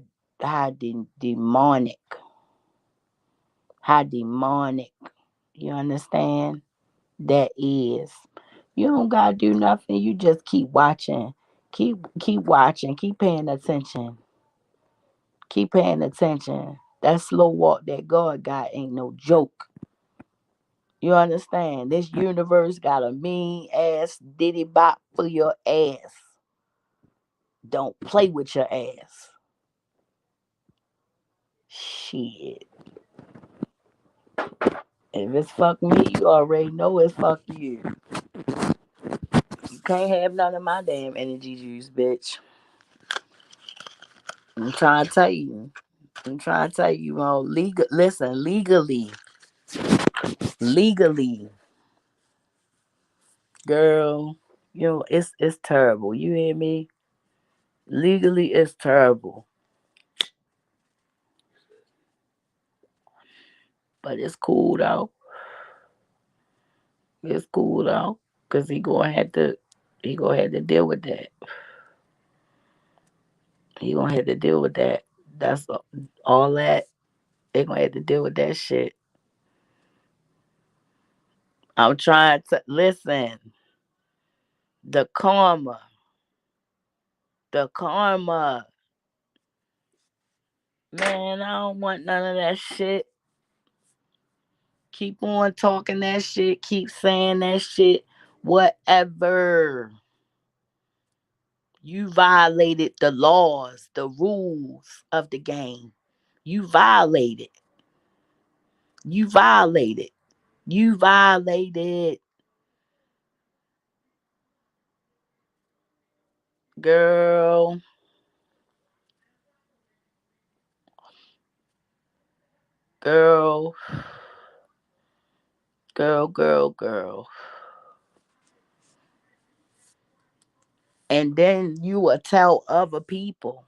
demonic, how demonic, you understand, that is. You don't gotta do nothing. You just keep watching. Keep watching. Keep paying attention. Keep paying attention. That slow walk that God got ain't no joke. You understand? This universe got a mean ass diddy bop for your ass. Don't play with your ass. Shit. If it's fuck me, you already know it's fuck you. You can't have none of my damn energy juice, bitch. I'm trying to tell you. I'm trying to tell you, listen, legally, girl, it's terrible. You hear me? Legally, it's terrible, but it's cool though. It's cool though, cause he gonna have to deal with that. He gonna have to deal with that. That's all that. They gonna have to deal with that shit. I'm trying to listen. The karma, the karma, man. I don't want none of that shit. Keep on talking that shit. Keep saying that shit. Whatever. You violated the laws, the rules of the game. You violated. You violated. You violated. Girl, girl, girl. And then you will tell other people.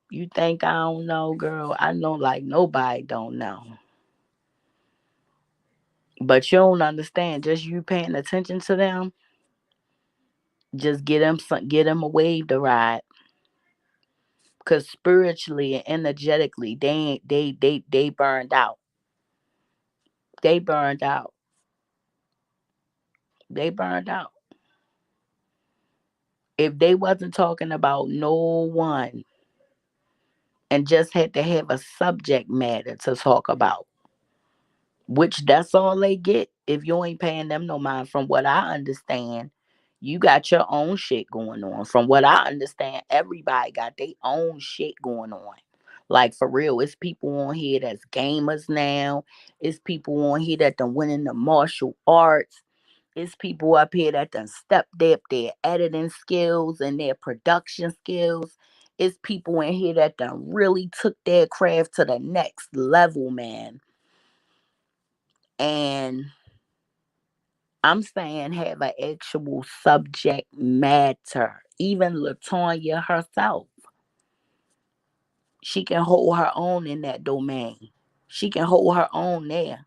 You think I don't know, girl? I know like nobody don't know. But you don't understand. Just you paying attention to them, just get them a wave to ride. Cause spiritually and energetically, they burned out. They burned out. They burned out. If they wasn't talking about no one and just had to have a subject matter to talk about, which that's all they get if you ain't paying them no mind. From what I understand, you got your own shit going on. From what I understand, everybody got their own shit going on. Like for real, it's people on here that's gamers now. It's people on here that done went into martial arts. It's people up here that done stepped up their editing skills and their production skills. It's people in here that done really took their craft to the next level, man. And I'm saying have an actual subject matter. Even Latonya herself, she can hold her own in that domain. She can hold her own there.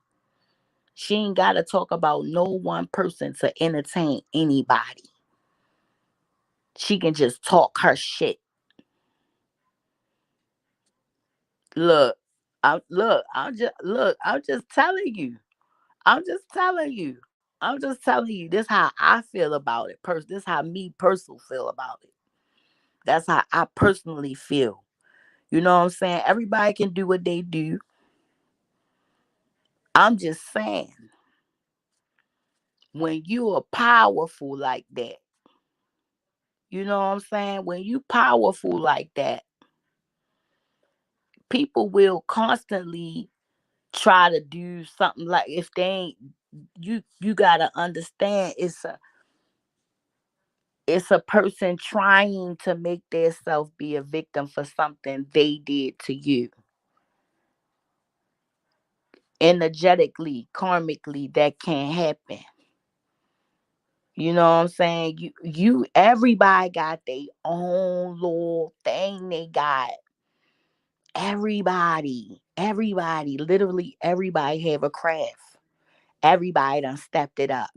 She ain't got to talk about no one person to entertain anybody. She can just talk her shit. Look, I'm just telling you. I'm just telling you. I'm just telling you. This how I feel about it. This how me personal feel about it. That's how I personally feel. You know what I'm saying? Everybody can do what they do. I'm just saying, when you are powerful like that, you know what I'm saying? When you powerful like that, people will constantly try to do something. Like, if they ain't, you gotta understand, it's a person trying to make themselves be a victim for something they did to you. Energetically, karmically, that can't happen. You know what I'm saying? Everybody got their own little thing they got. Everybody, literally everybody have a craft. Everybody done stepped it up.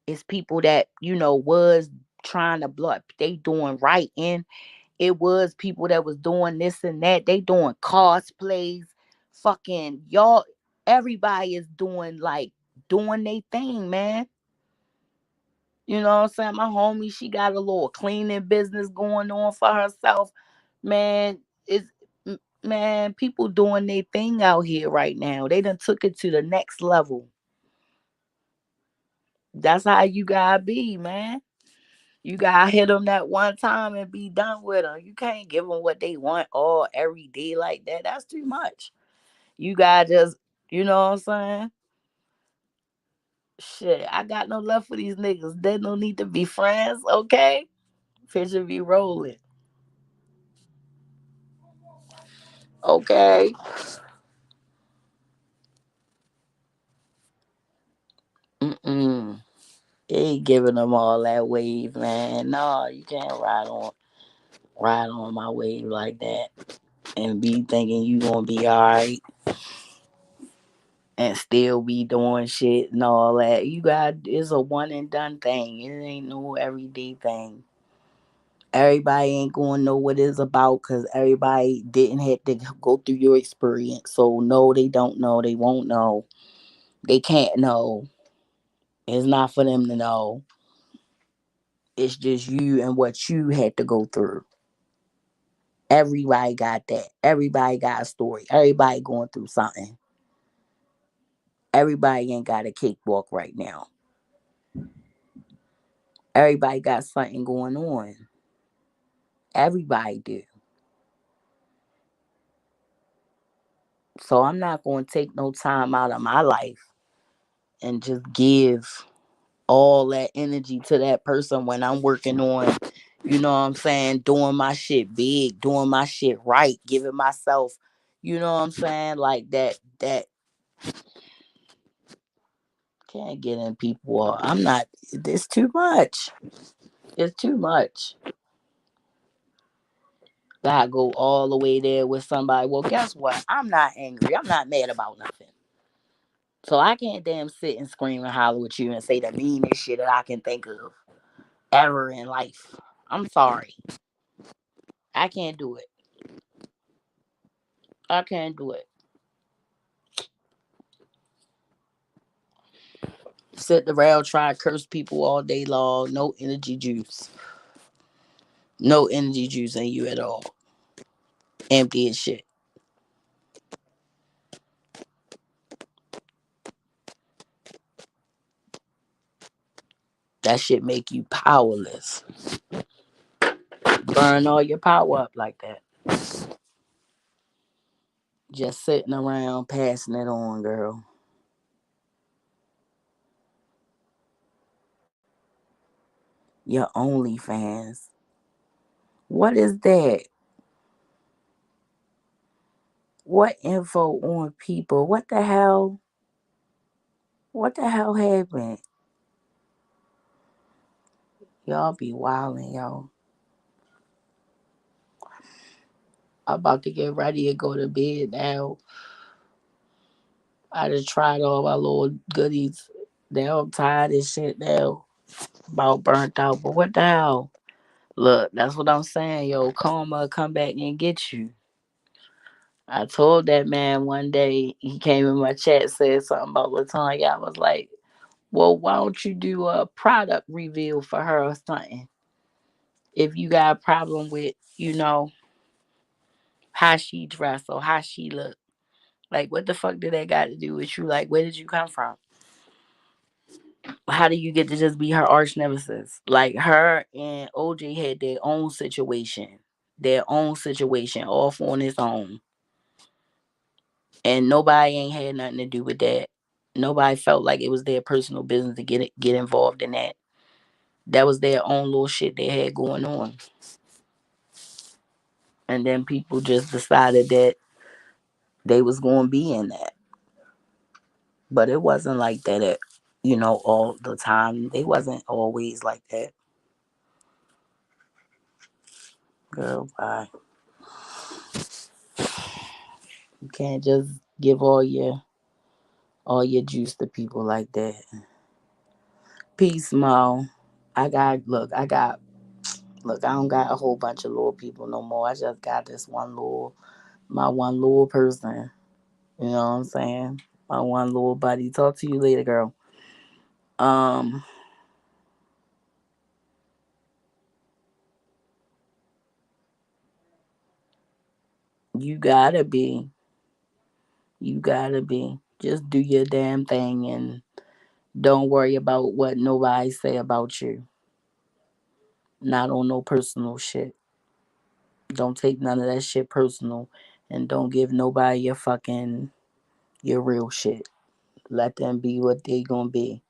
It's people that, was trying to blow up. They doing right in. It was people that was doing this and that. They doing cosplays. Fucking y'all. Everybody is doing their thing, man. You know what I'm saying? My homie, she got a little cleaning business going on for herself. Man, man, people doing their thing out here right now. They done took it to the next level. That's how you gotta be, man. You gotta hit them that one time and be done with them. You can't give them what they want all every day like that. That's too much. You gotta just, you know what I'm saying? Shit, I got no love for these niggas. They don't need to be friends, okay? Picture be rolling, okay? Mm-mm. Ain't giving them all that wave, man. No, you can't ride on my wave like that and be thinking you gonna be alright and still be doing shit and all that. It's a one and done thing. It ain't no everyday thing. Everybody ain't gonna know what it's about because everybody didn't have to go through your experience. So no, they don't know. They won't know. They can't know. It's not for them to know. It's just you and what you had to go through. Everybody got that. Everybody got a story. Everybody going through something. Everybody ain't got a cakewalk right now. Everybody got something going on. Everybody do. So I'm not going to take no time out of my life and just give all that energy to that person when I'm working on, you know what I'm saying, doing my shit big, doing my shit right, giving myself, you know what I'm saying, like that can't get in people. I'm not, it's too much. It's too much. Gotta go all the way there with somebody. Well, guess what? I'm not angry. I'm not mad about nothing. So I can't damn sit and scream and holler with you and say the meanest shit that I can think of ever in life. I'm sorry. I can't do it. I can't do it. Sit around try to curse people all day long. No energy juice. No energy juice in you at all. Empty as shit. That shit make you powerless. Burn all your power up like that. Just sitting around passing it on, girl. Your OnlyFans. What is that? What info on people? What the hell? What the hell happened? Y'all be wildin', y'all. I'm about to get ready to go to bed now. I just tried all my little goodies. They're tired as shit now. About burnt out. But what the hell? Look, that's what I'm saying, yo. Karma come back and get you. I told that man one day, he came in my chat, said something about Latanya. I was like, well, why don't you do a product reveal for her or something? If you got a problem with, how she dress or how she look. Like, what the fuck did that got to do with you? Like, where did you come from? How do you get to just be her arch nemesis? Like, her and OJ had their own situation, off on its own. And nobody ain't had nothing to do with that. Nobody felt like it was their personal business to get involved in that. That was their own little shit they had going on. And then people just decided that they was going to be in that. But it wasn't like that all the time. They wasn't always like that. Girl, bye. You can't just give all your juice to people like that. Peace, Mo. I don't got a whole bunch of little people no more. I just got my one little person. You know what I'm saying? My one little buddy. Talk to you later, girl. Um, you gotta be. You gotta be. Just do your damn thing and don't worry about what nobody say about you. Not on no personal shit. Don't take none of that shit personal and don't give nobody your real shit. Let them be what they gonna be.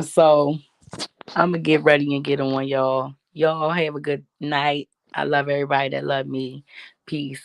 So I'm gonna get ready and get on, y'all. Y'all have a good night. I love everybody that love me. Peace.